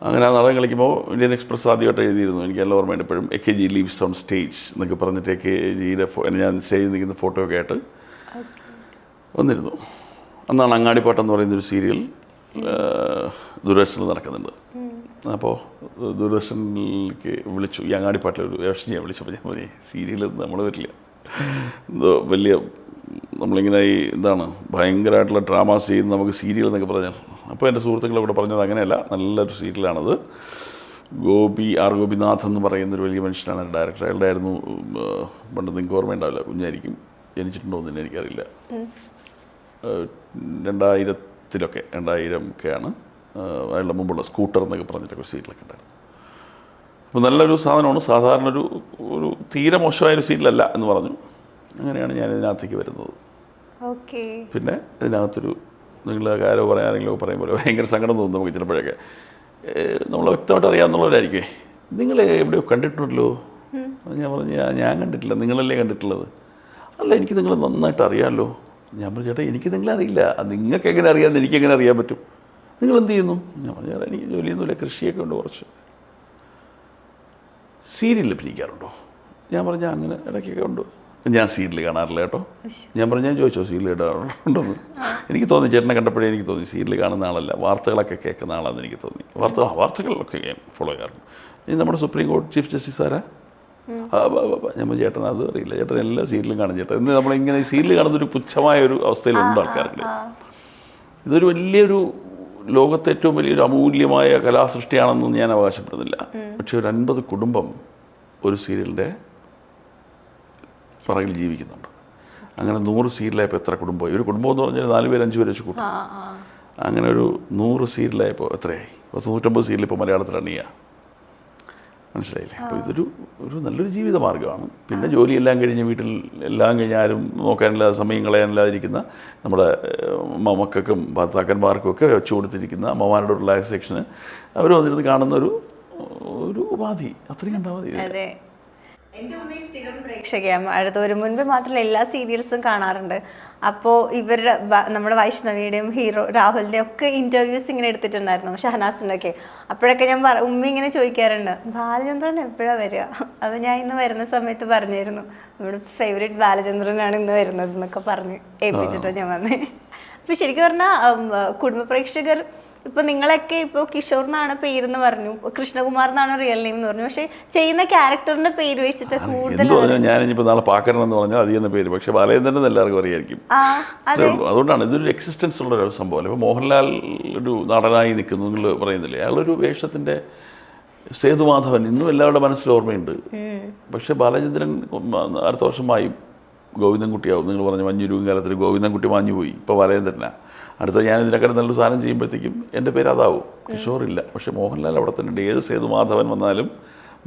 അങ്ങനെ ആ നാടകം കളിക്കുമ്പോൾ ഇന്ത്യൻ എക്സ്പ്രസ് ആദ്യമായിട്ട് എഴുതിയിരുന്നു, എനിക്ക് നല്ല ഓർമ്മയുണ്ട് ഇപ്പോഴും. AKG ലീവ്സ് ഓൺ സ്റ്റേജ് എന്നൊക്കെ പറഞ്ഞിട്ട് AKGയുടെ ഞാൻ സ്റ്റേജിൽ നിൽക്കുന്ന ഫോട്ടോ ഒക്കെ ആയിട്ട് വന്നിരുന്നു. അന്നാണ് അങ്ങാടിപ്പാട്ടെന്ന് പറയുന്നൊരു സീരിയൽ ദൂരദർശനിൽ നടക്കുന്നുണ്ട്. അപ്പോൾ ദൂരദർശനിലേക്ക് വിളിച്ചു, ഈ അങ്ങാടിപ്പാട്ടിലൊരു വേഷം ചെയ്യാൻ വിളിച്ചപ്പോൾ ഞാൻ പറഞ്ഞു സീരിയൽ നമ്മൾ വരില്ല, എന്തോ വലിയ നമ്മളിങ്ങനെ ഈ എന്താണ് ഭയങ്കരമായിട്ടുള്ള ഡ്രാമാസ് ചെയ്യുന്ന നമുക്ക് സീരിയൽ എന്നൊക്കെ പറഞ്ഞാൽ. അപ്പോൾ എൻ്റെ സുഹൃത്തുക്കളെ കൂടെ പറഞ്ഞത് അങ്ങനെയല്ല, നല്ലൊരു സീരിയലാണത്. ഗോപിനാഥ് എന്ന് പറയുന്നൊരു വലിയ മനുഷ്യനാണ് ഡയറക്ടർ. അയാളുടെ ആയിരുന്നു പണ്ട്, നിങ്ങൾക്ക് ഓർമ്മയുണ്ടാവില്ല, കുഞ്ഞായിരിക്കും, ജനിച്ചിട്ടുണ്ടോ എന്ന് എനിക്കറിയില്ല. 2000-ഒക്കെയാണ് അയാളുടെ മുമ്പുള്ള സ്കൂട്ടർ എന്നൊക്കെ പറഞ്ഞിട്ടൊക്കെ സീരിയലൊക്കെ ഉണ്ടായിരുന്നു. അപ്പോൾ നല്ലൊരു സാധനമാണ്. സാധാരണ ഒരു തീരെ മോശമായൊരു സീരിയലല്ല എന്ന് പറഞ്ഞു. അങ്ങനെയാണ് ഞാൻ ഇതിനകത്തേക്ക് വരുന്നത്. പിന്നെ ഇതിനകത്തൊരു നിങ്ങൾ ആരോ ആരെങ്കിലും പറയും പോലെ ഭയങ്കര സങ്കടം തോന്നും നമുക്ക് ചിലപ്പോഴൊക്കെ. നമ്മൾ വ്യക്തമായിട്ട് അറിയാമെന്നുള്ളവരായിരിക്കേ, നിങ്ങളെ എവിടെയോ കണ്ടിട്ടുണ്ടല്ലോ. ഞാൻ പറഞ്ഞു ഞാൻ കണ്ടിട്ടില്ല, നിങ്ങളല്ലേ കണ്ടിട്ടുള്ളത്. അല്ല, എനിക്ക് നിങ്ങളെ നന്നായിട്ട് അറിയാമല്ലോ. ഞാൻ പറഞ്ഞു ചേട്ടാ എനിക്ക് നിങ്ങളെ അറിയില്ല, നിങ്ങൾക്ക് എങ്ങനെ അറിയാമെന്ന് എനിക്കെങ്ങനെ അറിയാൻ പറ്റും, നിങ്ങളെന്ത് ചെയ്യുന്നു? ഞാൻ പറഞ്ഞു എനിക്ക് ജോലിയൊന്നുമില്ല, കൃഷിയൊക്കെ ഉണ്ട് കുറച്ച്. സീരിയലിൽ അഭിനയിക്കാറുണ്ടോ? ഞാൻ പറഞ്ഞാൽ അങ്ങനെ ഇടയ്ക്കൊക്കെ ഉണ്ട്. ഞാൻ സീരിയൽ കാണാറില്ല കേട്ടോ. ഞാൻ പറഞ്ഞു ഞാൻ ചോദിച്ചോ സീരിയൽ ഇടാറുണ്ടോന്ന്. എനിക്ക് തോന്നി ചേട്ടനെ കണ്ടപ്പോഴേ എനിക്ക് തോന്നി സീരിയൽ കാണുന്ന ആളല്ല, വാർത്തകളൊക്കെ കേൾക്കുന്ന ആളാണെന്ന് എനിക്ക് തോന്നി. വാർത്തകളൊക്കെ ഞാൻ ഫോളോ ചെയ്യാറുണ്ട്. ഇനി നമ്മുടെ സുപ്രീം കോടതി ചീഫ് ജസ്റ്റിസ് ആരാ? ഞാൻ ചേട്ടൻ അത് അറിയില്ല, ചേട്ടൻ എല്ലാ സീരിയലും കാണും ചേട്ടൻ എന്ന് നമ്മളിങ്ങനെ സീരിയൽ കാണുന്നൊരു പുച്ഛമായൊരു അവസ്ഥയിലുണ്ട് ആൾക്കാർക്ക്. ഇതൊരു വലിയൊരു ലോകത്തെ ഏറ്റവും വലിയൊരു അമൂല്യമായ കലാസൃഷ്ടിയാണെന്നൊന്നും ഞാൻ അവകാശപ്പെടുന്നില്ല. പക്ഷെ ഒരു 50 കുടുംബം ഒരു സീരിയലിൻ്റെ പുറകിൽ ജീവിക്കുന്നുണ്ട്. അങ്ങനെ 100 സീരിയലായപ്പോൾ എത്ര കുടുംബമായി? ഒരു കുടുംബം എന്ന് പറഞ്ഞാൽ 4 പേര് 5 പേര് വെച്ച് കൂട്ടും. അങ്ങനെ ഒരു 100 സീരിയലായപ്പോൾ എത്രയായി? 150 സീരിയൽ ഇപ്പോൾ മലയാളത്തിൽ അണിയുക. മനസ്സിലായില്ലേ? അപ്പോൾ ഇതൊരു നല്ലൊരു ജീവിത മാർഗ്ഗമാണ്. പിന്നെ ജോലിയെല്ലാം കഴിഞ്ഞ് വീട്ടിൽ എല്ലാം കഴിഞ്ഞ് ആരും നോക്കാനില്ലാതെ സമയം കളയാനില്ലാതിരിക്കുന്ന നമ്മുടെ മക്കൾക്കും ഭർത്താക്കന്മാർക്കും ഒക്കെ വെച്ചു കൊടുത്തിരിക്കുന്ന അമ്മമാരുടെ റിലാക്സേഷന് അവർ വന്നിരുന്ന് കാണുന്ന ഒരു ഉപാധി, അത്രയും ഉണ്ടാവാൻ മതി.
എൻ്റെ ഉമ്മ സ്ഥിരം പ്രേക്ഷകയാണ്. അടുത്തൊരു മുൻപ് മാത്രമല്ല എല്ലാ സീരിയൽസും കാണാറുണ്ട്. അപ്പോൾ ഇവരുടെ നമ്മുടെ വൈഷ്ണവിയുടെയും ഹീറോ രാഹുലിൻ്റെയും ഒക്കെ ഇൻ്റർവ്യൂസ് ഇങ്ങനെ എടുത്തിട്ടുണ്ടായിരുന്നു, ഷഹനാസിൻ്റെ ഒക്കെ. അപ്പോഴൊക്കെ ഞാൻ ഉമ്മ ഇങ്ങനെ ചോദിക്കാറുണ്ട് ബാലചന്ദ്രൻ എപ്പോഴാണ് വരിക? അപ്പോൾ ഞാൻ ഇന്ന് വരുന്ന സമയത്ത് പറഞ്ഞിരുന്നു നമ്മുടെ ഫേവറേറ്റ് ബാലചന്ദ്രനാണ് ഇന്ന് വരുന്നത് എന്നൊക്കെ പറഞ്ഞ് ഏൽപ്പിച്ചിട്ടാണ് ഞാൻ വന്നത്. അപ്പോൾ ശരിക്കും പറഞ്ഞാൽ കുടുംബ പ്രേക്ഷകർ ഇപ്പൊ നിങ്ങളൊക്കെ ഇപ്പോൾ കിഷോർ എന്നാണ് പേരെന്ന് പറഞ്ഞു, കൃഷ്ണകുമാർ എന്നാണ് റിയൽ നെയിം എന്ന് പറഞ്ഞു, പക്ഷെ ചെയ്യുന്ന ക്യാരക്ടറിന്റെ പേര് വെച്ചിട്ട് കൂടുതൽ
ഞാനിപ്പോൾ നാളെ പാക്കരൻ എന്ന് പറഞ്ഞാൽ അത് ചെയ്യുന്ന പേര്, പക്ഷെ ബാലചന്ദ്രൻ എല്ലാവർക്കും അറിയായിരിക്കും. അതുകൊണ്ടാണ് ഇതൊരു എക്സിസ്റ്റൻസ് ഉള്ള ഒരു സംഭവം. ഇപ്പോൾ മോഹൻലാൽ ഒരു നടനായി നിൽക്കുന്നു നിങ്ങൾ പറയുന്നില്ലേ, അയാളൊരു വേഷത്തിന്റെ സേതുമാധവൻ ഇന്നും എല്ലാവരുടെ മനസ്സിൽ ഓർമ്മയുണ്ട്. പക്ഷെ ബാലചന്ദ്രൻ അടുത്ത വർഷമായും ഗോവിന്ദൻകുട്ടിയാവും. നിങ്ങൾ പറഞ്ഞ മഞ്ഞുരുവും കാലത്തിൽ ഗോവിന്ദൻകുട്ടി മാഞ്ഞുപോയി, ഇപ്പോൾ ബാലചന്ദ്രനാണ്. അടുത്ത ഞാൻ ഇതിനേക്കാളും നല്ലൊരു സാധനം ചെയ്യുമ്പോഴത്തേക്കും എൻ്റെ പേര് അതാവും. കിഷോറില്ല, പക്ഷെ മോഹൻലാൽ അവിടെ തന്നെ ഉണ്ട്. ഏത് സേതുമാധവൻ വന്നാലും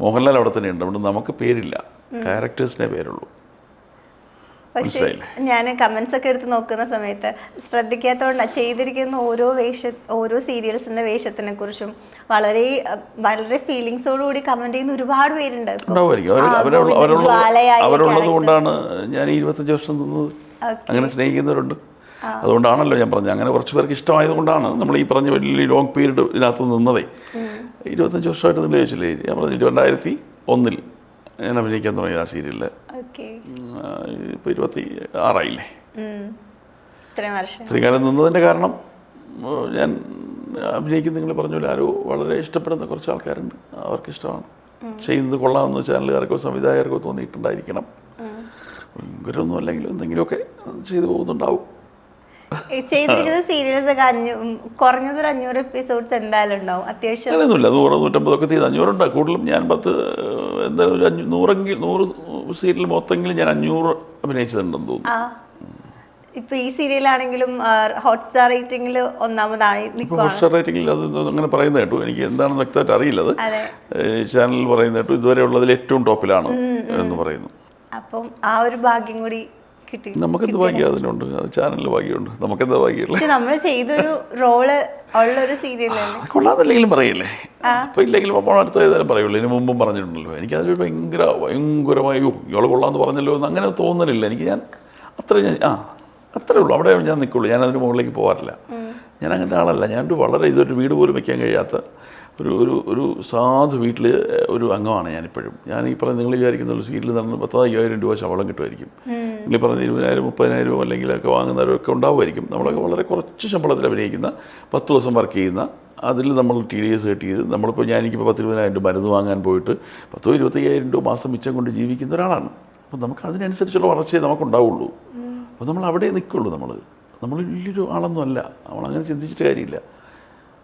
മോഹൻലാൽ അവിടെ തന്നെ ഉണ്ട്. അവിടെ നമുക്ക് പേരില്ല, ക്യാരക്ടേഴ്സിനെ പേരുള്ളൂ.
പക്ഷേ ഞാൻ കമൻസ് ഒക്കെ എടുത്ത് നോക്കുന്ന സമയത്ത് ശ്രദ്ധിക്കാത്തതുകൊണ്ടാണ് ചെയ്തിരിക്കുന്ന ഓരോ സീരിയൽസിന്റെ വേഷത്തിനെ കുറിച്ചും വളരെ വളരെ ഫീലിങ്സോടുകൂടി കമന്റ് ചെയ്യുന്ന ഒരുപാട് പേരുണ്ട്.
അവരുള്ളത് കൊണ്ടാണ് ഞാൻ 25 വർഷം നിന്നത്. അങ്ങനെ സ്നേഹിക്കുന്നവരുണ്ട്. അതുകൊണ്ടാണല്ലോ ഞാൻ പറഞ്ഞത്, അങ്ങനെ കുറച്ച് പേർക്ക് ഇഷ്ടമായതുകൊണ്ടാണ് നമ്മൾ ഈ പറഞ്ഞ വലിയ ലോങ് പീരീഡ് ഇതിനകത്ത് നിന്നതേ. 25 വർഷമായിട്ട് നിങ്ങൾ ചോദിച്ചില്ലേ, ഞാൻ പറഞ്ഞു 2001 ഞാൻ അഭിനയിക്കാൻ തുടങ്ങിയത് ആ സീരിയലിൽ. ഇപ്പോൾ 26 ഇത്രയും കാലം നിന്നതിൻ്റെ കാരണം ഞാൻ അഭിനയിക്കുന്ന നിങ്ങൾ പറഞ്ഞ പോലെ ആരോ വളരെ ഇഷ്ടപ്പെടുന്ന കുറച്ച് ആൾക്കാരുണ്ട്, അവർക്ക് ഇഷ്ടമാണ്. ചെയ്യുന്നത് കൊള്ളാമെന്ന് ചാനലുകാർക്കോ സംവിധായകർക്കോ തോന്നിയിട്ടുണ്ടായിരിക്കണം. ഭയങ്കരമൊന്നും അല്ലെങ്കിലും എന്തെങ്കിലുമൊക്കെ ചെയ്തു പോകുന്നുണ്ടാവും.
ചെയ്തിരിക്കുന്ന സീരിയൽസ് ഒക്കെ കുറഞ്ഞത് 500 എപ്പിസോഡ്സ് എന്തായാലും ഉണ്ടാവും അത്യാവശ്യം.
അങ്ങനെയൊന്നുമില്ല, 100-150 ഒക്കെ ചെയ്ത് 500 ഉണ്ട്. കൂടുതലും ഞാൻ 10 എന്തായാലും ഒരു 100 സീരിയൽ മൊത്തമെങ്കിലും ഞാൻ 500 അഭിനയിച്ചിട്ടുണ്ടെന്ന് തോന്നുന്നു.
ഇപ്പൊ ഈ സീരിയലാണെങ്കിലും ഹോട്ട്സ്റ്റാർ റേറ്റിംഗിൽ ഒന്നാമതാണ്.
ഹോട്ട്സ്റ്റാർ റേറ്റിംഗിൽ അത് അങ്ങനെ പറയുന്നത് കേട്ടു, എനിക്ക് എന്താണെന്ന് വ്യക്തമായിട്ട് അറിയില്ല. അത് ചാനലിൽ പറയുന്നത് കേട്ടു, ഇതുവരെ ഉള്ളതിൽ ഏറ്റവും ടോപ്പിലാണ് എന്ന് പറയുന്നു.
അപ്പം ആ ഒരു ഭാഗ്യം കൂടി കിട്ടി.
നമുക്കെന്ത് ഭാഗ്യം അതിനുണ്ട്, ചാനലിൽ ഭാഗ്യമുണ്ട്, നമുക്കെന്താ ഭാഗ്യമുള്ളത്.
നമ്മൾ ചെയ്തൊരു റോള് ഉള്ളൊരു സീരിയലല്ലേ,
കൊള്ളാന്നില്ലെങ്കിലും പറയില്ലേ. അപ്പോൾ ഇല്ലെങ്കിലും അപ്പോൾ അടുത്ത ഏതായാലും പറയുള്ളൂ. ഇതിന് മുമ്പും പറഞ്ഞിട്ടുണ്ടല്ലോ. എനിക്കതിലൊരു ഭയങ്കരമായി ഇയാൾ കൊള്ളാമെന്ന് പറഞ്ഞല്ലോ എന്ന് അങ്ങനെ തോന്നലില്ല എനിക്ക്. ഞാൻ അത്രേ ഉള്ളൂ. അവിടെ ഞാൻ നിൽക്കുള്ളൂ. ഞാൻ അതിന് മുകളിലേക്ക് പോകാറില്ല. ഞാൻ അങ്ങനത്തെ ആളല്ല. ഞാനൊരു വളരെ ഇതൊരു വീട് പോലും വയ്ക്കാൻ കഴിയാത്ത ഒരു സാധു വീട്ടിൽ ഒരു അംഗമാണ് ഞാനിപ്പോഴും. ഞാൻ ഈ പറഞ്ഞ നിങ്ങൾ വിചാരിക്കുന്ന ഒരു സീരിയൽ നടന്ന് 10,000 രൂപ ശമ്പളം കിട്ടുമായിരിക്കും. നിങ്ങൾ പറഞ്ഞ 20,000 30,000 അല്ലെങ്കിലൊക്കെ വാങ്ങുന്നവരൊക്കെ ഉണ്ടാവുമായിരിക്കും. നമ്മളൊക്കെ വളരെ കുറച്ച് ശമ്പളത്തിൽ അഭിനയിക്കുന്ന 10 ദിവസം വർക്ക് ചെയ്യുന്ന, അതിൽ നമ്മൾ TDS കട്ട് ചെയ്ത് നമ്മളിപ്പോൾ എനിക്കിപ്പോൾ 10,000 രൂപ മരുന്ന് വാങ്ങാൻ പോയിട്ട് 10,000-25,000 രൂപ മാസം മിച്ചം കൊണ്ട് ജീവിക്കുന്ന ഒരാളാണ്. അപ്പോൾ നമുക്ക് അതിനനുസരിച്ചുള്ള വളർച്ചയെ നമുക്കുണ്ടാവുള്ളൂ. അപ്പോൾ നമ്മൾ അവിടെ നിൽക്കുള്ളൂ. നമ്മൾ വലിയൊരു ആളൊന്നും അല്ല. നമ്മളങ്ങനെ ചിന്തിച്ചിട്ട് കാര്യമില്ല.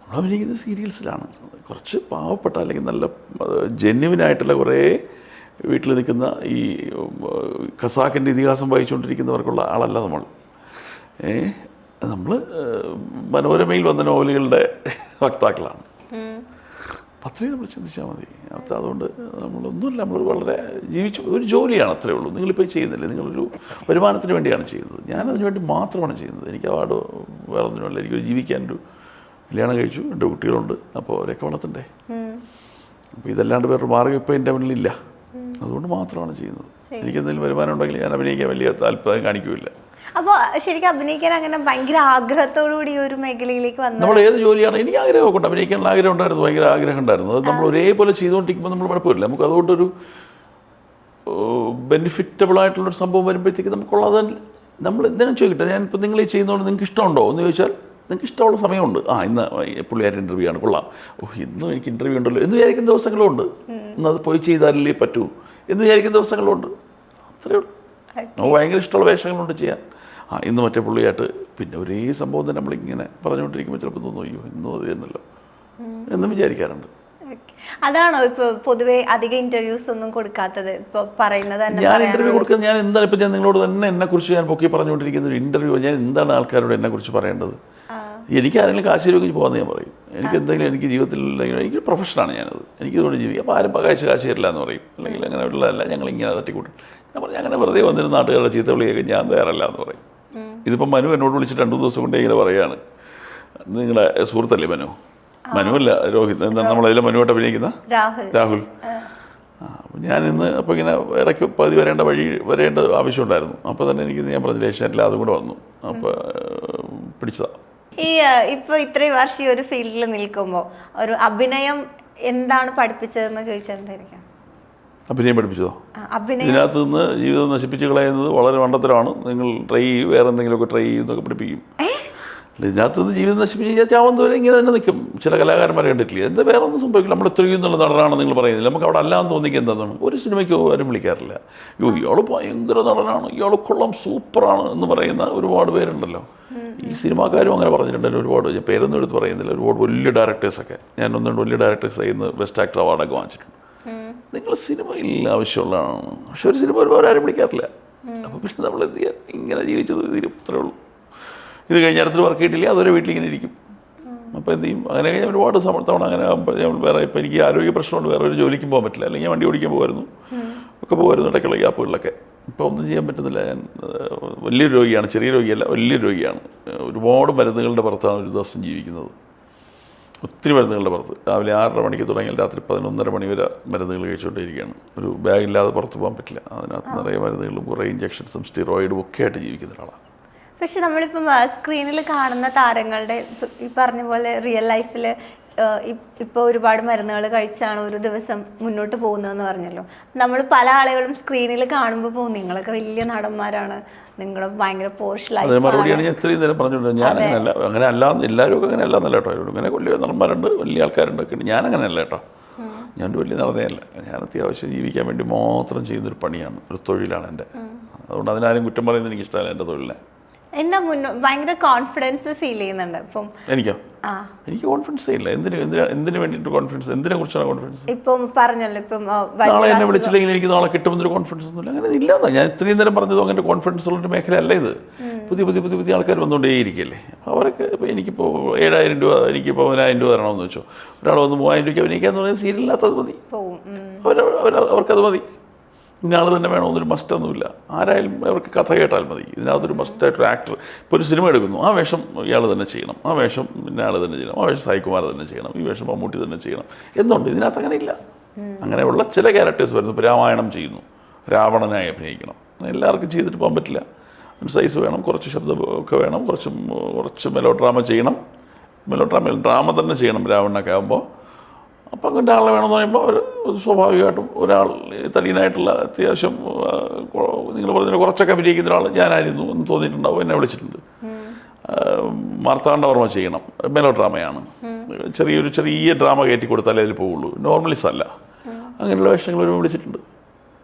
നമ്മൾ അഭിനയിക്കുന്ന സീരിയൽസിലാണ്. കുറച്ച് പാവപ്പെട്ട അല്ലെങ്കിൽ നല്ല ജെന്യുവിനായിട്ടുള്ള കുറേ വീട്ടിൽ നിൽക്കുന്ന ഈ ഖസാക്കിൻ്റെ ഇതിഹാസം വായിച്ചുകൊണ്ടിരിക്കുന്നവർക്കുള്ള ആളല്ല നമ്മൾ. നമ്മൾ മനോരമയിൽ വന്ന നോവലുകളുടെ വക്താക്കളാണ്. അപ്പം അത്രയും നമ്മൾ ചിന്തിച്ചാൽ മതി. അതുകൊണ്ട് നമ്മളൊന്നുമില്ല. നമ്മൾ വളരെ ഒരു ജോലിയാണ്, അത്രയേ ഉള്ളൂ. നിങ്ങളിപ്പോൾ ചെയ്യുന്നില്ലേ, നിങ്ങളൊരു വരുമാനത്തിന് വേണ്ടിയാണ് ചെയ്യുന്നത്. ഞാനതിന് വേണ്ടി മാത്രമാണ് ചെയ്യുന്നത്. എനിക്ക് അവാർഡ് വേറെ ഒന്നിനുമല്ല. എനിക്കൊരു ജീവിക്കാനൊരു കല്യാണം കഴിച്ചു, 2 കുട്ടികളുണ്ട്. അപ്പോൾ അവരെയൊക്കെ വളർത്തണ്ടേ. അപ്പോൾ ഇതല്ലാണ്ട് വേറൊരു മാർഗ്ഗം ഇപ്പോൾ എൻ്റെ മുന്നിലില്ല. അതുകൊണ്ട് മാത്രമാണ് ചെയ്യുന്നത്. എനിക്കെന്തെങ്കിലും വരുമാനം ഉണ്ടെങ്കിൽ ഞാൻ അഭിനയിക്കാൻ വലിയ താല്പര്യം കാണിക്കില്ല.
അപ്പോൾ ശരിക്കും അഭിനയിക്കാൻ അങ്ങനെ ഭയങ്കര ആഗ്രഹത്തോടുകൂടി ഒരു മേഖലയിലേക്ക് വന്നു?
നമ്മൾ ഏത് ജോലിയാണ്, എനിക്ക് ആഗ്രഹമൊക്കെ ഉണ്ട്. അഭിനയിക്കാനുള്ള ആഗ്രഹം ഉണ്ടായിരുന്നു, ഭയങ്കര ആഗ്രഹം ഉണ്ടായിരുന്നു. അത് നമ്മൾ ഒരേപോലെ ചെയ്തുകൊണ്ടിരിക്കുമ്പോൾ നമ്മൾ കുഴപ്പമില്ല. നമുക്ക് അതുകൊണ്ടൊരു ബെനിഫിറ്റബിളായിട്ടുള്ളൊരു സംഭവം വരുമ്പോഴത്തേക്ക് നമുക്കുള്ളത് നമ്മൾ എന്തെങ്കിലും ചോദിക്കട്ടെ. ഞാനിപ്പോൾ നിങ്ങൾ ഈ ചെയ്യുന്നതുകൊണ്ട് നിങ്ങൾക്ക് ഇഷ്ടമുണ്ടോ എന്ന് ചോദിച്ചാൽ നിങ്ങൾക്ക് ഇഷ്ടമുള്ള സമയമുണ്ട്. ഇന്ന് പുള്ളിയാരുടെ ഇൻ്റർവ്യൂ ആണ്, കൊള്ളാം. ഇന്നും എനിക്ക് ഇൻ്റർവ്യൂ ഉണ്ടല്ലോ എന്ന് വിചാരിക്കുന്ന ദിവസങ്ങളുണ്ട്. ഇന്നത് പോയി ചെയ്താലല്ലേ പറ്റൂ എന്ന് വിചാരിക്കുന്ന ദിവസങ്ങളുണ്ട്. അത്രയേ ഉള്ളൂ. നമുക്ക് ഭയങ്കര ഇഷ്ടമുള്ള വേഷങ്ങളുണ്ട് ചെയ്യാൻ. ഇന്ന് മറ്റേ പുള്ളിയായിട്ട് പിന്നെ ഒരേ സംഭവം തന്നെ നമ്മളിങ്ങനെ പറഞ്ഞുകൊണ്ടിരിക്കുമ്പോൾ ചിലപ്പോൾ തോന്നും, അയ്യോ ഇന്നും അത് തന്നെയല്ലോ എന്നും വിചാരിക്കാറുണ്ട്.
അതാണോ ഇപ്പോൾ പൊതുവേ അധികം ഇൻ്റർവ്യൂസ് ഒന്നും കൊടുക്കാത്തത്? ഇപ്പോൾ പറയുന്നത്
ഞാൻ ഇൻ്റർവ്യൂ കൊടുക്കുന്നത് ഞാൻ എന്താണ് ഇപ്പോൾ ഞാൻ നിങ്ങളോട് തന്നെ എന്നെക്കുറിച്ച് ഞാൻ പൊക്കി പറഞ്ഞുകൊണ്ടിരിക്കുന്ന ഒരു ഇൻ്റർവ്യൂ ഞാൻ എന്താണ് ആൾക്കാരോട് എന്നെക്കുറിച്ച് പറയേണ്ടത്? എനിക്ക് ആരെങ്കിലും കാശ് രൂപയ്ക്ക് പോകാമെന്ന് ഞാൻ പറയും. എനിക്ക് എന്തെങ്കിലും എനിക്ക് ജീവിതത്തിൽ എനിക്കൊരു പ്രൊഫഷനാണ് ഞാനത്. എനിക്കിതുകൊണ്ട് ജീവിക്കും. അപ്പോൾ ആരും കാശ് തരില്ല എന്ന് പറയും. അല്ലെങ്കിൽ അങ്ങനെ ഉള്ളതല്ല, ഞങ്ങളിങ്ങനെ തട്ടിക്കൂട്ടും. ഞാൻ പറഞ്ഞു അങ്ങനെ വെറുതെ വന്നിരുന്ന നാട്ടുകാരുടെ ചീത്ത വിളിയൊക്കെ ഞാൻ തയ്യാറല്ല എന്ന് പറയും. ഇതിപ്പോൾ മനു എന്നോട് വിളിച്ചിട്ട് 2 ദിവസം കൊണ്ടേ ഇങ്ങനെ പറയുകയാണ്. നിങ്ങളുടെ സുഹൃത്തല്ലേ മനുവല്ല രോഹിത്, എന്താണ് നമ്മളതിലെ മനുവായിട്ട് അഭിനയിക്കുന്ന രാഹുൽ. അപ്പോൾ ഞാനിന്ന് അപ്പോൾ ഇങ്ങനെ ഇടയ്ക്ക് പതി വരേണ്ട ആവശ്യമുണ്ടായിരുന്നു. അപ്പോൾ തന്നെ എനിക്ക് ഞാൻ പറഞ്ഞില്ല ഏഷ്യാനെറ്റിൽ അതും കൂടെ വന്നു. അപ്പോൾ പിടിച്ചതാണ്.
ഇപ്പോൾ ഇത്രയും വർഷം ഈ ഒരു ഫീൽഡിൽ നിൽക്കുമ്പോൾ ഒരു അഭിനയം എന്താണ് പഠിപ്പിച്ചതെന്ന് ചോദിച്ചാൽ എന്തായിരിക്കും?
അഭിനയം പഠിപ്പിച്ചതോ? ഇതിനകത്ത് നിന്ന് ജീവിതം നശിപ്പിച്ച് കളയുന്നത് വളരെ മണ്ടത്തരമാണ്. നിങ്ങൾ വേറെ എന്തെങ്കിലുമൊക്കെ ട്രൈ ചെയ്യുന്നൊക്കെ പഠിപ്പിക്കും. ഇതിനകത്ത് നിന്ന് ജീവിതം നശിപ്പിച്ച് കഴിഞ്ഞാൽ ചാവുന്നവരെ ഇങ്ങനെ തന്നെ നിൽക്കും. ചില കലാകാരന്മാരെ കണ്ടിട്ടില്ല. എന്താ വേറെ ഒന്നും സംഭവിക്കില്ല. നമ്മൾ ഇത്രയും എന്നുള്ള നടനാണെന്ന് നിങ്ങൾ പറയുന്നില്ല. നമുക്ക് അവിടെ അല്ലാന്ന് തോന്നിക്കുക എന്താണ്? ഒരു സിനിമയ്ക്ക് ആരും വിളിക്കാറില്ല. ഇയാൾ ഭയങ്കര നടനാണ്, ഇയാൾ കൊള്ളാം, സൂപ്പറാണ് എന്ന് പറയുന്ന ഒരുപാട് പേരുണ്ടല്ലോ. ഈ സിനിമാക്കാരും അങ്ങനെ പറഞ്ഞിട്ടുണ്ടല്ലോ ഒരുപാട്. ഞാൻ പേരൊന്നും എടുത്ത് പറയുന്നില്ല. ഒരുപാട് വലിയ ഡയറക്ടേഴ്സൊക്കെ, ഞാൻ 1-2 വലിയ ഡയറക്ടേഴ്സ് ഇന്ന് ബെസ്റ്റ് ആക്ടർ അവാർഡൊക്കെ വാങ്ങിച്ചിട്ടുണ്ട്. നിങ്ങൾ സിനിമയിൽ ആവശ്യമുള്ളതാണ്, പക്ഷെ ഒരു സിനിമ ഒരുപാട് ആരും വിളിക്കാറില്ല. അപ്പോൾ പിന്നെ നമ്മൾ എന്ത് ചെയ്യാൻ? ഇങ്ങനെ ജീവിച്ചത് ഇത്രേ ഉള്ളൂ. ഇത് കഴിഞ്ഞ അടുത്തൊരു വർക്ക് കിട്ടില്ല, അതുവരെ വീട്ടിലിങ്ങനെ ഇരിക്കും. അപ്പോൾ എന്ത് ചെയ്യും? അങ്ങനെ കഴിഞ്ഞാൽ ഒരുപാട് തവണ അങ്ങനെ വേറെ ഇപ്പോൾ എനിക്ക് ആരോഗ്യ പ്രശ്നമുണ്ട്, വേറെ ഒരു ജോലിക്കും പോകാൻ പറ്റില്ല. അല്ലെങ്കിൽ ഞാൻ വണ്ടി ഓടിക്കാൻ പോകുമായിരുന്നു, ഇടയ്ക്കുള്ള ഗ്യാപ്പുകളിലൊക്കെ. ഇപ്പോൾ ഒന്നും ചെയ്യാൻ പറ്റുന്നില്ല. ഞാൻ വലിയൊരു രോഗിയാണ്, ചെറിയ രോഗിയല്ല, വലിയൊരു രോഗിയാണ്. ഒരുപാട് മരുന്നുകളുടെ പുറത്താണ് ഒരു ദിവസം ജീവിക്കുന്നത്. ഒത്തിരി മരുന്നുകളുടെ പുറത്ത്. രാവിലെ 6:30 മണിക്ക് തുടങ്ങിയാൽ രാത്രി 11:30 മണി വരെ മരുന്നുകൾ കഴിച്ചുകൊണ്ടിരിക്കുകയാണ്. ഒരു ബാഗില്ലാതെ പുറത്ത് പോകാൻ പറ്റില്ല. അതിനകത്ത് നിറയെ മരുന്നുകളും കുറേ ഇഞ്ചക്ഷൻസും സ്റ്റീറോയിഡും ഒക്കെ ആയിട്ട് ജീവിക്കുന്ന ഒരാളാണ്.
പക്ഷെ നമ്മളിപ്പം സ്ക്രീനിൽ കാണുന്ന താരങ്ങളുടെ ഈ പറഞ്ഞ പോലെ റിയൽ ലൈഫിൽ ഇപ്പോൾ ഒരുപാട് മരുന്നുകൾ കഴിച്ചാണ് ഒരു ദിവസം മുന്നോട്ട് പോകുന്നതെന്ന് പറഞ്ഞല്ലോ. നമ്മൾ പല ആളുകളും സ്ക്രീനിൽ കാണുമ്പോൾ പോകും നിങ്ങളൊക്കെ വലിയ നടന്മാരാണ്, നിങ്ങളുടെ ഭയങ്കര പോഷ് ലൈഫ്.
മറുപടിയാണ് ഞാൻ ഇത്രയും നേരം പറഞ്ഞിട്ടുണ്ട്. ഞാൻ അങ്ങനെ അല്ല, എല്ലാവരും ഒക്കെ അങ്ങനെ അല്ലാന്നല്ല കേട്ടോ. ഇങ്ങനെ വലിയ നടന്മാരുണ്ട്, വലിയ ആൾക്കാരുണ്ടൊക്കെ ഉണ്ട്. ഞാനങ്ങനെ അല്ല കേട്ടോ. ഞാനൊരു വലിയ നടനയല്ല. ഞാൻ അത്യാവശ്യം ജീവിക്കാൻ വേണ്ടി മാത്രം ചെയ്യുന്നൊരു പണിയാണ്, ഒരു തൊഴിലാണ് എൻ്റെ. അതുകൊണ്ട് അതിനാരും കുറ്റം പറയുന്നത് എനിക്ക് ഇഷ്ടമല്ല എൻ്റെ തൊഴിലിനെ.
എന്താ ഭയങ്കര കോൺഫിഡൻസ് ഫീൽ ചെയ്യുന്നുണ്ട് ഇപ്പം? എനിക്ക്
കോൺഫിഡൻസേ ഇല്ല. എന്തിനു വേണ്ടിയിട്ട് കോൺഫിഡൻസ്? എന്തിനെ കുറിച്ചാണ് കോൺഫിഡൻസ്?
ഇപ്പം പറഞ്ഞല്ലോ, ഇപ്പം
നാളെ എന്നെ വിളിച്ചില്ലെങ്കിൽ എനിക്ക് നാളെ കിട്ടുമെന്നൊരു കോൺഫിഡൻസ് ഒന്നുമില്ല. അങ്ങനെ ഇല്ലാതെ ഞാൻ ഇത്രയും നേരം പറഞ്ഞത് അങ്ങനെ കോൺഫിഡൻസ് ഉള്ളൊരു മേഖലയല്ല ഇത്. പുതിയ ആൾക്കാർ വന്നുകൊണ്ടേയിരിക്കുകയല്ലേ. അവരൊക്കെ ഇപ്പോൾ എനിക്കിപ്പോൾ 7,000 രൂപ, എനിക്കിപ്പോൾ 1,000 രൂപ തരണമെന്ന് വെച്ചോ. ഒരാൾ വന്ന് 3,000 രൂപയ്ക്ക് അഭിനയിക്കാന്ന് പറഞ്ഞാൽ സീരിയലിനകത്ത് അത് മതി, അവർക്കത് മതി. ഇന്നയാൾ തന്നെ വേണമെന്നൊരു മസ്റ്റൊന്നുമില്ല. ആരായാലും അവർക്ക് കഥ കേട്ടാൽ മതി. ഇതിനകത്തൊരു മസ്റ്റായിട്ടൊരു ആക്ടർ ഇപ്പോൾ ഒരു സിനിമ എടുക്കുന്നു, ആ വേഷം ഇയാൾ തന്നെ ചെയ്യണം, ആ വേഷം ഇന്നയാൾ തന്നെ ചെയ്യണം, ആ വേഷം സായികുമാർ തന്നെ ചെയ്യണം, ഈ വേഷം മമ്മൂട്ടി തന്നെ ചെയ്യണം എന്നുണ്ട്. ഇതിനകത്ത് അങ്ങനെ ഇല്ല. അങ്ങനെയുള്ള ചില ക്യാരക്ടേഴ്സ് വരുന്നു. ഇപ്പോൾ രാമായണം ചെയ്യുന്നു, രാവണനായി അഭിനയിക്കണം, എല്ലാവർക്കും ചെയ്തിട്ട് പോകാൻ പറ്റില്ല. സൈസ് വേണം, കുറച്ച് ശബ്ദമൊക്കെ വേണം, കുറച്ച് മെലോ ഡ്രാമ ചെയ്യണം. ഡ്രാമ തന്നെ ചെയ്യണം രാവണ്ണൊക്കെ ആകുമ്പോൾ. അപ്പം അങ്ങനെ ആളെ വേണമെന്ന് പറയുമ്പോൾ അവർ സ്വാഭാവികമായിട്ടും ഒരാൾ തടിയനായിട്ടുള്ള അത്യാവശ്യം നിങ്ങൾ പറഞ്ഞ കുറച്ചൊക്കെ അഭിനയിക്കുന്ന ഒരാൾ ഞാനായിരുന്നു എന്ന് തോന്നിയിട്ടുണ്ടാവും. എന്നെ വിളിച്ചിട്ടുണ്ട്. മാർത്താണ്ഡവർമ്മ ചെയ്യണം, മെലോ ഡ്രാമയാണ്. ചെറിയ ഡ്രാമ കയറ്റി കൊടുത്താലേ അതിൽ പോവുള്ളൂ, നോർമലിസ് അല്ല. അങ്ങനെയുള്ള വേഷങ്ങൾ വരുമ്പോൾ വിളിച്ചിട്ടുണ്ട്.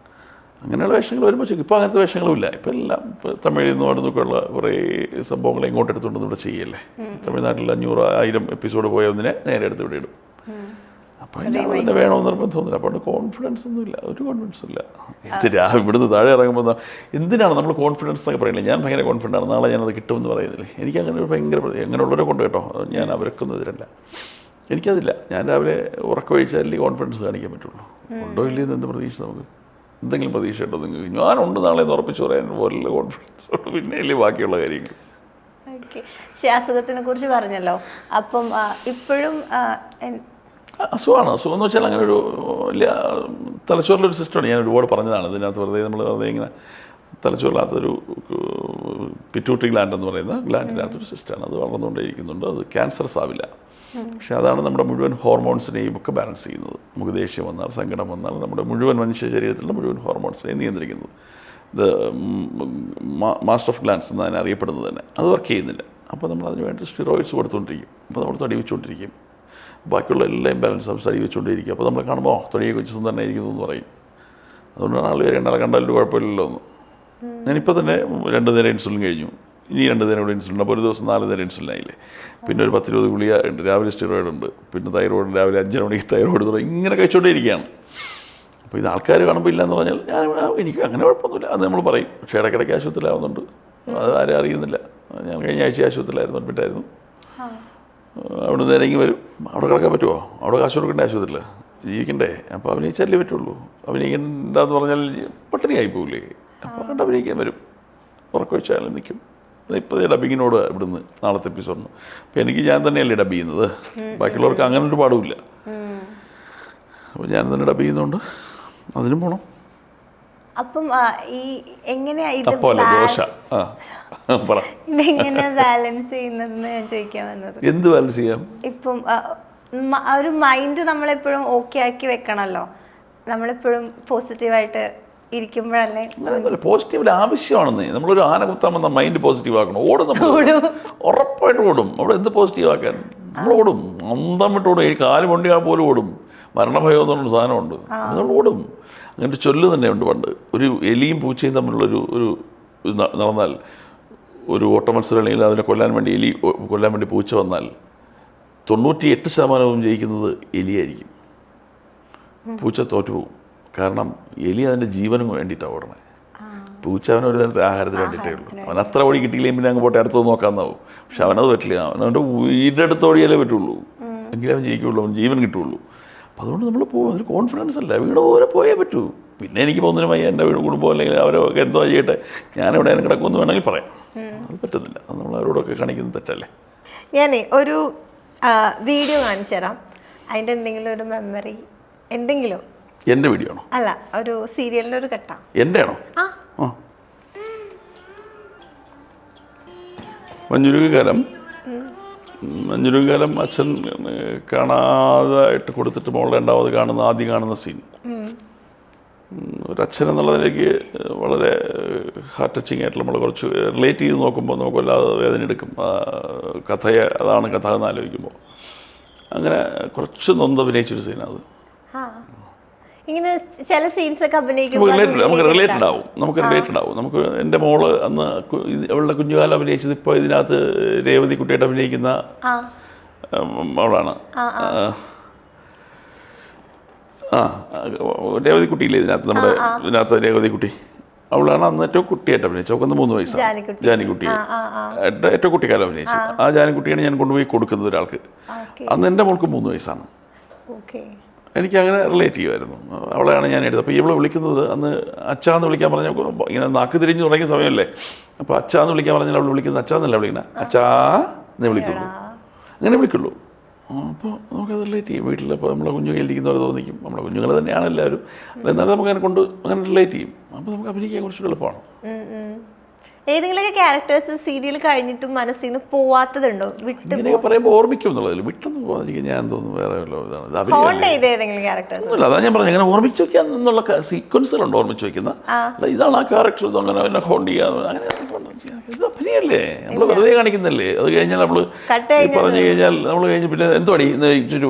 അങ്ങനെയുള്ള വേഷങ്ങൾ വരുമ്പോൾ ഇപ്പോൾ അങ്ങനത്തെ വേഷങ്ങളും ഇല്ല. ഇപ്പം എല്ലാം തമിഴിൽ നിന്ന് നിന്നൊക്കെയുള്ള കുറേ സംഭവങ്ങൾ ഇങ്ങോട്ട് എടുത്തുകൊണ്ട് ഇവിടെ ചെയ്യല്ലേ. തമിഴ്നാട്ടിൽ 500,000 എപ്പിസോഡ് പോയതിനെ നേരെ എടുത്ത് ഇവിടെ ഇടും. അപ്പോൾ അതിനെ വേണമെന്ന് നിർബന്ധമൊന്നുമില്ല. അപ്പോൾ കോൺഫിഡൻസ് ഒന്നുമില്ല, ഒരു കോൺഫിഡൻസും ഇല്ല. ഇവിടുന്ന് താഴെ ഇറങ്ങുമ്പോൾ എന്തിനാണ് നമ്മൾ കോൺഫിഡൻസ് എന്നൊക്കെ പറയുന്നത്? ഞാൻ ഭയങ്കര കോൺഫിഡൻ്റ് ആണ്, നാളെ ഞാനത് കിട്ടുമെന്ന് പറയുന്നില്ലേ. എനിക്ക് അങ്ങനെ ഒരു ഭയങ്കര അങ്ങനെയുള്ളവരെ കൊണ്ട് കേട്ടോ, ഞാൻ അവർക്കൊന്നും എതിരല്ല. എനിക്കതില്ല. ഞാൻ രാവിലെ ഉറക്കമൊഴിച്ചാലേ കോൺഫിഡൻസ് കാണിക്കാൻ പറ്റുള്ളൂ. ഉണ്ടോ ഇല്ലെന്ന് എന്ത് പ്രതീക്ഷ നമുക്ക്? എന്തെങ്കിലും പ്രതീക്ഷ ഉണ്ടോ നിങ്ങൾക്ക്? ഞാനുണ്ട് നാളെ എന്ന് ഉറപ്പിച്ച് പറയാൻ പോലെ കോൺഫിഡൻസ് ഉണ്ട്. പിന്നെ അല്ലേ ബാക്കിയുള്ള കാര്യങ്ങൾ.
ഓക്കെ. അസുഖത്തിനെ കുറിച്ച് പറഞ്ഞല്ലോ. അപ്പം ഇപ്പോഴും
അസുഖമാണ്. അസുഖം എന്ന് വെച്ചാൽ അങ്ങനെ ഒരു വലിയ തലച്ചോറിലൊരു സിസ്റ്റമാണ്. ഞാൻ ഒരുപാട് പറഞ്ഞതാണ് ഇതിനകത്ത്. വെറുതെ ഇങ്ങനെ തലച്ചോറിനകത്തൊരു പിറ്റ്യൂട്ടറി ഗ്ലാൻഡ് എന്ന് പറയുന്ന ഗ്ലാൻഡിനകത്തൊരു സിസ്റ്റമാണ്. അത് വളർന്നുകൊണ്ടേയിരിക്കുന്നുണ്ട്. അത് ക്യാൻസറസ് ആവില്ല. പക്ഷേ അതാണ് നമ്മുടെ മുഴുവൻ ഹോർമോൺസിനെയും ഒക്കെ ബാലൻസ് ചെയ്യുന്നത്. നമുക്ക് ദേഷ്യം വന്നാൽ, സങ്കടം വന്നാൽ നമ്മുടെ മുഴുവൻ മനുഷ്യ ശരീരത്തിലുള്ള മുഴുവൻ ഹോർമോൺസിനെയും നിയന്ത്രിക്കുന്നത്. ഇത് മാസ്റ്റർ ഓഫ് ഗ്ലാൻഡ്സ് എന്ന് അതിനെ അറിയപ്പെടുന്നത് തന്നെ. അത് വർക്ക് ചെയ്യുന്നില്ല. അപ്പോൾ നമ്മൾ അതിന് വേണ്ടി സ്റ്റിറോയിഡ്സ് കൊടുത്തുകൊണ്ടിരിക്കും. അപ്പോൾ നമ്മൾ തടി വെച്ചുകൊണ്ടിരിക്കും. ബാക്കിയുള്ള എല്ലാ ഇംബാലൻസും തടി വെച്ചുകൊണ്ടിരിക്കും. അപ്പോൾ നമ്മൾ കാണുമ്പോൾ തടിയെ വെച്ച് സുന്ദരനെ ഇരിക്കുന്നു എന്ന് പറയും. അതുകൊണ്ടാണ് ആളുകൾ രണ്ടാളെ കണ്ടാലും കുഴപ്പമില്ലല്ലോ എന്ന്. ഞാനിപ്പോൾ തന്നെ 2 നേരം ഇൻസുലിൻ കഴിഞ്ഞു. ഇനി 2 നേരം കൂടെ ഇൻസുലിൻ. അപ്പോൾ ഒരു ദിവസം 4 നേരം ഇൻസുലിൻ ആയില്ലേ. പിന്നെ ഒരു 10-20 ഗുളിക ഉണ്ട്. രാവിലെ സ്റ്റിറോയിഡ് ഉണ്ട്. പിന്നെ തൈറോയിഡ് രാവിലെ 5 മണിക്ക് തൈറോയിഡ് തുടങ്ങി ഇങ്ങനെ കഴിച്ചുകൊണ്ടേയിരിക്കുകയാണ്. അപ്പോൾ ഇത് ആൾക്കാർ കാണുമ്പോൾ ഇല്ലയെന്ന് പറഞ്ഞാൽ എനിക്ക് അങ്ങനെ കുഴപ്പമൊന്നുമില്ല അത് നമ്മൾ പറയും. പക്ഷേ ഇടയ്ക്കിടയ്ക്ക് ആശുപത്രിയിലാവുന്നുണ്ട്. അത് ആരും അറിയുന്നില്ല. ഞാൻ കഴിഞ്ഞ ആഴ്ച ആശുപത്രിയിലായിരുന്നു, അഡ്മിറ്റായിരുന്നു. അവിടെ നേരെ ഇങ്ങ് വരും. അവിടെ കിടക്കാൻ പറ്റുമോ? അവിടെ കാശ് കൊടുക്കണ്ടേ ആശുപത്രിയിൽ? ജീവിക്കണ്ടേ? അപ്പോൾ അഭിനയിച്ചാലേ പറ്റുള്ളൂ. അഭിനയിക്കണ്ടെന്ന് പറഞ്ഞാൽ പട്ടിണിയായി പോകില്ലേ? അപ്പോൾ അതുകൊണ്ട് അഭിനയിക്കാൻ വരും. ഉറക്കമൊഴിച്ചാലും നിൽക്കും. ഇപ്പോൾ ഡബിങ്ങിനോട് ഇവിടുന്ന് നാളത്തെ എപ്പിസോഡിന്. അപ്പോൾ ഞാൻ തന്നെയല്ലേ ഡബ് ചെയ്യുന്നത്. ബാക്കിയുള്ളവർക്ക് അങ്ങനെ ഒരു പാടുമില്ല. അപ്പോൾ ഞാൻ തന്നെ ഡബ് ചെയ്യുന്നതുകൊണ്ട് അതിനും പോകണം.
അപ്പം ഈ എങ്ങനെയാ ഇതെങ്ങനെ ബാലൻസ് ചെയ്യുന്നതെന്ന് ഞാൻ ചോദിക്കാൻ വന്നത്.
എന്ത് ബാലൻസ് ചെയ്യാം?
ഇപ്പം ഒരു മൈൻഡ് നമ്മളെപ്പോഴും ഓക്കെ ആക്കി വെക്കണമല്ലോ. നമ്മളെപ്പോഴും പോസിറ്റീവായിട്ട് ഇരിക്കുമ്പോഴല്ലേ.
പോസിറ്റീവിൽ ആവശ്യമാണെന്നേ. നമ്മളൊരു ആന കുത്താൻ വന്ന മൈൻഡ് പോസിറ്റീവ് ആക്കണം. ഓടും നമ്മൾ, ഉറപ്പായിട്ട് ഓടും. അവിടെ എന്ത് പോസിറ്റീവ് ആക്കാൻ? നമ്മൾ ഓടും, അന്തം വിട്ട് ഓടും. ഈ കാല് പൊണ്ടിയാൽ പോലും ഓടും. മരണഭയം എന്ന് പറഞ്ഞൊരു സാധനമുണ്ട്, നമ്മൾ ഓടും. അങ്ങനത്തെ ചൊല്ല് തന്നെയുണ്ട്. പണ്ട് ഒരു എലിയും പൂച്ചയും തമ്മിലുള്ളൊരു നടന്നാൽ, ഒരു ഓട്ട മത്സരം അല്ലെങ്കിൽ അതിനെ കൊല്ലാൻ വേണ്ടി പൂച്ച വന്നാൽ 98% ജയിക്കുന്നത് എലിയായിരിക്കും. പൂച്ച തോറ്റുപോകും. കാരണം എലി അതിൻ്റെ ജീവനും വേണ്ടിയിട്ടാണ് ഓടണേ. പൂച്ച അവനൊരു നേരത്തെ ആഹാരത്തിന് വേണ്ടിയിട്ടേ ഉള്ളൂ. അവൻ അത്ര ഓടി കിട്ടിയില്ലെങ്കിൽ പിന്നെ അങ്ങ് പോട്ടെ അടുത്തത് നോക്കാമെന്നാവും. പക്ഷെ അവനത് പറ്റില്ല. അവനവൻ്റെ വീടിൻ്റെ അടുത്ത് ഓടിയാലേ പറ്റുള്ളൂ. എങ്കിലും അവൻ ജയിക്കുള്ളൂ, അവൻ ജീവൻ കിട്ടുള്ളൂ. അപ്പോൾ അതുകൊണ്ട് നമ്മൾ പോകും. അതിൽ കോൺഫിഡൻസ് അല്ല, വീട് പോലെ പോയേ പറ്റൂ. പിന്നെ എനിക്ക് പോകുന്നതിന് വയ്യ, എൻ്റെ വീട് കുടുംബം അല്ലെങ്കിൽ അവരൊക്കെ എന്തോ ചെയ്യട്ടെ, ഞാനിവിടെ അതിന് കിടക്കുമെന്ന് വേണമെങ്കിൽ പറയാം. അത് പറ്റുന്നില്ല. അത് നമ്മൾ അവരോടൊക്കെ കാണിക്കുന്നത് തെറ്റല്ലേ.
ഞാനേ ഒരു വീഡിയോ കാണിച്ചു തരാം. അതിൻ്റെ എന്തെങ്കിലും ഒരു മെമ്മറി എന്തെങ്കിലും.
എൻ്റെ വീഡിയോ ആണോ?
അല്ല, ഒരു സീരിയലിൻ്റെ ഒരു ഘട്ടം.
എൻ്റെ ആണോ? മഞ്ഞുരുകാലം അച്ഛൻ കാണാതായിട്ട് കൊടുത്തിട്ട് മോളെ ആദ്യം കാണുന്ന സീൻ. ഒരച്ഛൻ എന്നുള്ളതിലേക്ക് വളരെ ഹാർട്ട് ടച്ചിങ് ആയിട്ടുള്ള നമ്മൾ കുറച്ച് റിലേറ്റ് ചെയ്ത് നോക്കുമ്പോൾ നമുക്ക് വല്ലാതെ വേദന എടുക്കും. കഥയെ അതാണ് കഥ എന്ന് ആലോചിക്കുമ്പോൾ അങ്ങനെ കുറച്ച് നൊന്ത് അഭിനയിച്ചൊരു സീനാണ് അത്.
ഇങ്ങനെ ചില സീൻസ് ഒക്കെ അഭിനയിക്കുമ്പോൾ
നമുക്ക് റിലേറ്റഡ് ആവും. നമുക്ക് എൻ്റെ മോള് അന്ന് അവളുടെ കുഞ്ഞുകാലം അഭിനയിച്ചത് ഇപ്പോൾ ഇതിനകത്ത് രേവതി കുട്ടിയായിട്ട് അഭിനയിക്കുന്ന അവളാണ്. രേവതി കുട്ടിയില്ലേ ഇതിനകത്ത് രേവതി കുട്ടി, അവളാണ് അന്ന് ഏറ്റവും കുട്ടിയായിട്ട് അഭിനയിച്ചത്. അവൾക്ക് 3 വയസ്സാണ്. ജാനിക്കുട്ടി ഏറ്റവും കുട്ടിക്കാലം അഭിനയിച്ചത്. ആ ജാനിക്കുട്ടിയാണ് ഞാൻ കൊണ്ടുപോയി കൊടുക്കുന്നത് ഒരാൾക്ക്. അന്ന് എൻ്റെ മോൾക്ക് 3 വയസ്സാണ്. എനിക്കങ്ങനെ റിലേറ്റ് ചെയ്യുമായിരുന്നു. അവളെയാണ് ഞാൻ എടുത്തത്. അപ്പോൾ ഇവളെ വിളിക്കുന്നത് അന്ന് അച്ഛാന്ന് വിളിക്കാൻ പറഞ്ഞാൽ ഇങ്ങനെ നാക്ക് തിരിഞ്ഞ് തുടങ്ങിയ സമയമല്ലേ. അപ്പോൾ അച്ഛാന്ന് വിളിക്കാൻ പറഞ്ഞാൽ അവൾ വിളിക്കുന്നത് അച്ഛാന്നല്ല വിളിക്കണേ, അച്ഛാ എന്നേ വിളിക്കുള്ളൂ. അങ്ങനെ വിളിക്കുള്ളൂ. അപ്പോൾ നമുക്കത് റിലേറ്റ് ചെയ്യും. വീട്ടിൽ ഇപ്പോൾ നമ്മളെ കുഞ്ഞു കയ്യിലിരിക്കുന്നവർ തോന്നിക്കും. നമ്മളെ കുഞ്ഞുങ്ങൾ തന്നെയാണ് എല്ലാവരും. എന്നാലും നമുക്ക് അങ്ങനെ റിലേറ്റ് ചെയ്യും. അപ്പോൾ നമുക്ക് അഭിനയിക്കാൻ കുറച്ച് എളുപ്പമാണ്.
ഏതെങ്കിലുമൊക്കെ ക്യാരക്ടേഴ്സ് സീരിയൽ കഴിഞ്ഞിട്ടും മനസ്സിൽ നിന്ന് പോവാത്തതുണ്ടോ? വിട്ട്
ഇങ്ങനെയൊക്കെ പറയുമ്പോൾ ഓർമ്മിക്കും എന്നുള്ളതിൽ വിട്ടൊന്നും പോകാതിരിക്കും. ഞാൻ തോന്നുന്നു വേറെ വല്ലതും ഇതാണ്. ഇത്
ഹോണ്ട്
അഭിനയമല്ലേ?
ചെയ്ത ഏതെങ്കിലും ക്യാരക്ടേഴ്സ്?
ഒന്നുമില്ല, അതാ ഞാൻ പറഞ്ഞു. അങ്ങനെ ഓർമ്മിച്ച് വെക്കാൻ എന്നുള്ള സീക്വൻസുകളുണ്ട് ഓർമ്മിച്ച് വെക്കുന്ന. അല്ല, ഇതാണ് ആ ക്യാരക്ടർ, ഇത് അങ്ങനെ പിന്നെ ഹോണ്ട് ചെയ്യാൻ അങ്ങനെ ഇത് അഭിനയല്ലേ, നമ്മൾ വെറുതെ കാണിക്കുന്നല്ലേ. അത് കഴിഞ്ഞാൽ നമ്മൾ പറഞ്ഞു കഴിഞ്ഞാൽ നമ്മൾ കഴിഞ്ഞ് പിന്നെ എന്തോടി ഇച്ചിരി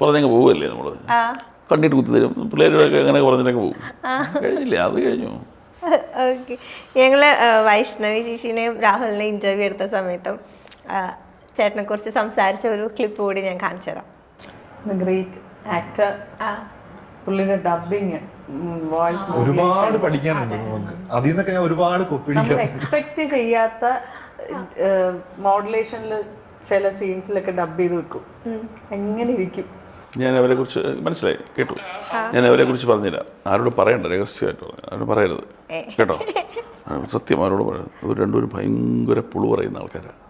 പറഞ്ഞങ്ങ് പോവുമല്ലേ. നമ്മൾ കണ്ടിട്ട് കുത്തിത്തരും പിള്ളേരോടൊക്കെ അങ്ങനെ പറഞ്ഞിട്ടൊക്കെ പോകും. കഴിഞ്ഞില്ലേ, അത് കഴിഞ്ഞു.
ഓക്കെ. ഞങ്ങള് വൈഷ്ണവി ചേച്ചിനെയും രാഹുലിനെയും ഇന്റർവ്യൂ എടുത്ത സമയത്തും ചേട്ടനെ കുറിച്ച് സംസാരിച്ച ഒരു ക്ലിപ്പ് കൂടി ഞാൻ കാണിച്ചു തരാം.
ഗ്രേറ്റ് ആക്ടർ, പുള്ളിയുടെ ഡബിങ്, വോയിസ്
ഒരുപാട് പഠിക്കാനുണ്ട് നമുക്ക്. അതിൽ നിന്നൊക്കെ ഞാൻ ഒരുപാട്
നമ്മൾ എക്സ്പെക്ട് ചെയ്യാത്ത മോഡുലേഷനിൽ ചില സീൻസിലൊക്കെ ഡബ് ചെയ്ത് വെക്കും. എങ്ങനെ ഇരിക്കും?
ഞാൻ അവരെ കുറിച്ച് മനസ്സിലായി, കേട്ടു. ഞാൻ അവരെ കുറിച്ച് പറഞ്ഞില്ല, ആരോട് പറയണ്ട, രഹസ്യമായിട്ട് പറഞ്ഞു. ആരോട് പറയരുത് കേട്ടോ. സത്യം ആരോട് പറയരുത്. അവർ രണ്ടുപേരും ഭയങ്കര പുളു പറയുന്ന ആൾക്കാരാണ്.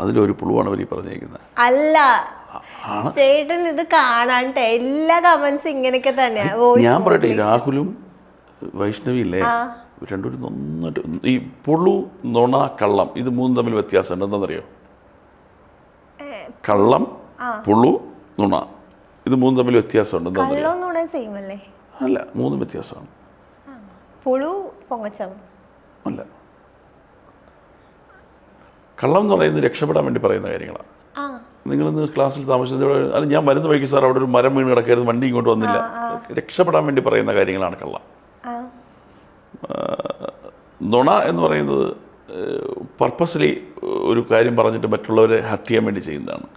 അതിലൊരു പുളുവാണ് അവർ ഈ പറഞ്ഞിരിക്കുന്നത്.
അല്ല ചേട്ടൻ ഇത് കാണാണ്ട് എല്ലാ കമന്റ്സ് ഇങ്ങനെയൊക്കെ തന്നെയാ.
ഞാൻ പറയട്ടെ, രാഹുലും വൈഷ്ണവി ഇല്ലേ, രണ്ടുപേരും നന്നായിട്ട് ഈ പുളു, നുണ, കള്ളം, ഇത് മൂന്നും തമ്മിൽ വ്യത്യാസമുണ്ട്. എന്താണെന്നറിയോ? കള്ളം, പുളു, നുണ, ഇത് മൂന്നും തമ്മിൽ വ്യത്യാസമുണ്ട്. എന്താണെന്നറിയോ? അല്ല, മൂന്നും വ്യത്യാസമാണ്.
പുളു പൊങ്ങച്ചം
അല്ല, കള്ളം എന്ന് പറയുന്നത് രക്ഷപ്പെടാൻ വേണ്ടി പറയുന്ന കാര്യങ്ങളാണ്. നിങ്ങളിന്ന് ക്ലാസ്സിൽ താമസിച്ചത്, അല്ല ഞാൻ വരുന്ന വഴിക്ക് സാർ അവിടെ ഒരു മരം വീണ് കിടക്കരുത്, വണ്ടി ഇങ്ങോട്ട് വന്നില്ല, രക്ഷപ്പെടാൻ വേണ്ടി പറയുന്ന കാര്യങ്ങളാണ് കള്ളം. നുണ എന്ന് പറയുന്നത് പർപ്പസ്ലി ഒരു കാര്യം പറഞ്ഞിട്ട് മറ്റുള്ളവരെ ഹർട്ട് ചെയ്യാൻ വേണ്ടി ചെയ്യുന്നതാണ്.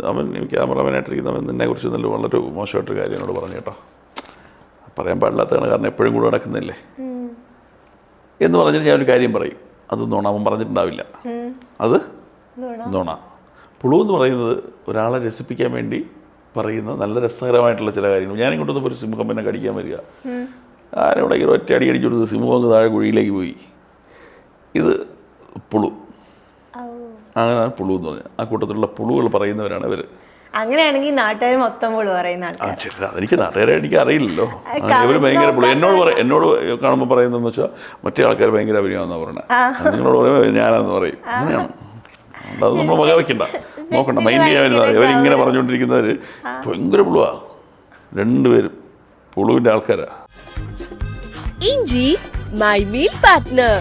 അവൻ ക്യാമറമാനായിട്ടിരിക്കുന്നവൻ നിന്നെക്കുറിച്ച് നല്ല വളരെ മോശമായിട്ടൊരു കാര്യം എന്നോട് പറഞ്ഞു കേട്ടോ. പറയാൻ പാടില്ലാത്തതാണ്, കാരണം എപ്പോഴും കൂടെ നടക്കുന്നില്ലേ എന്ന് പറഞ്ഞിട്ട് ഞാനൊരു കാര്യം പറയും, അത് നുണ. അവൻ പറഞ്ഞിട്ടുണ്ടാവില്ല, അത് നുണ. പുളു എന്ന് പറയുന്നത് ഒരാളെ രസിപ്പിക്കാൻ വേണ്ടി പറയുന്ന നല്ല രസകരമായിട്ടുള്ള ചില കാര്യങ്ങൾ. ഞാനിങ്ങോട്ടൊന്നും ഒരു സിംഹം പിന്നെ കടിക്കാൻ വരിക, ആരോടെ ഒറ്റ അടി അടിച്ചു കൊടുത്ത് സിംഹം അങ്ങ് താഴെ കുഴിയിലേക്ക് പോയി. ഇത് പുളു. അങ്ങനെയാണ് പുളു എന്ന് പറഞ്ഞാൽ. ആ കൂട്ടത്തിലുള്ള പുളുകൾ പറയുന്നവരാണ് ഇവർ.
അങ്ങനെയാണെങ്കിൽ നാട്ടുകാർ മൊത്തം പുളു പറയുന്ന
അതെനിക്ക് നാട്ടുകാരെ എനിക്ക് അറിയില്ലല്ലോ. ഇവർ ഭയങ്കര പുളു. എന്നോട് കാണുമ്പോൾ പറയുന്നതെന്ന് വെച്ചാൽ മറ്റേ ആൾക്കാർ ഭയങ്കര അഭിനയമാണെന്നാണ് പറയുന്നത്. നിങ്ങളോട് പറയുമ്പോൾ ഞാനാന്ന് പറയും. അങ്ങനെയാണ്. അത് നമ്മൾ വക വയ്ക്കണ്ട, നോക്കണ്ട, മൈൻഡ് ചെയ്യാൻ വരുന്നത്. ഇവരിങ്ങനെ പറഞ്ഞുകൊണ്ടിരിക്കുന്നവർ ഭയങ്കര പുളുവാ. രണ്ടുപേരും പുളുവിൻ്റെ ആൾക്കാരാ.
ഇഞ്ചി മൈ മീൽ പാർട്ട്ണർ.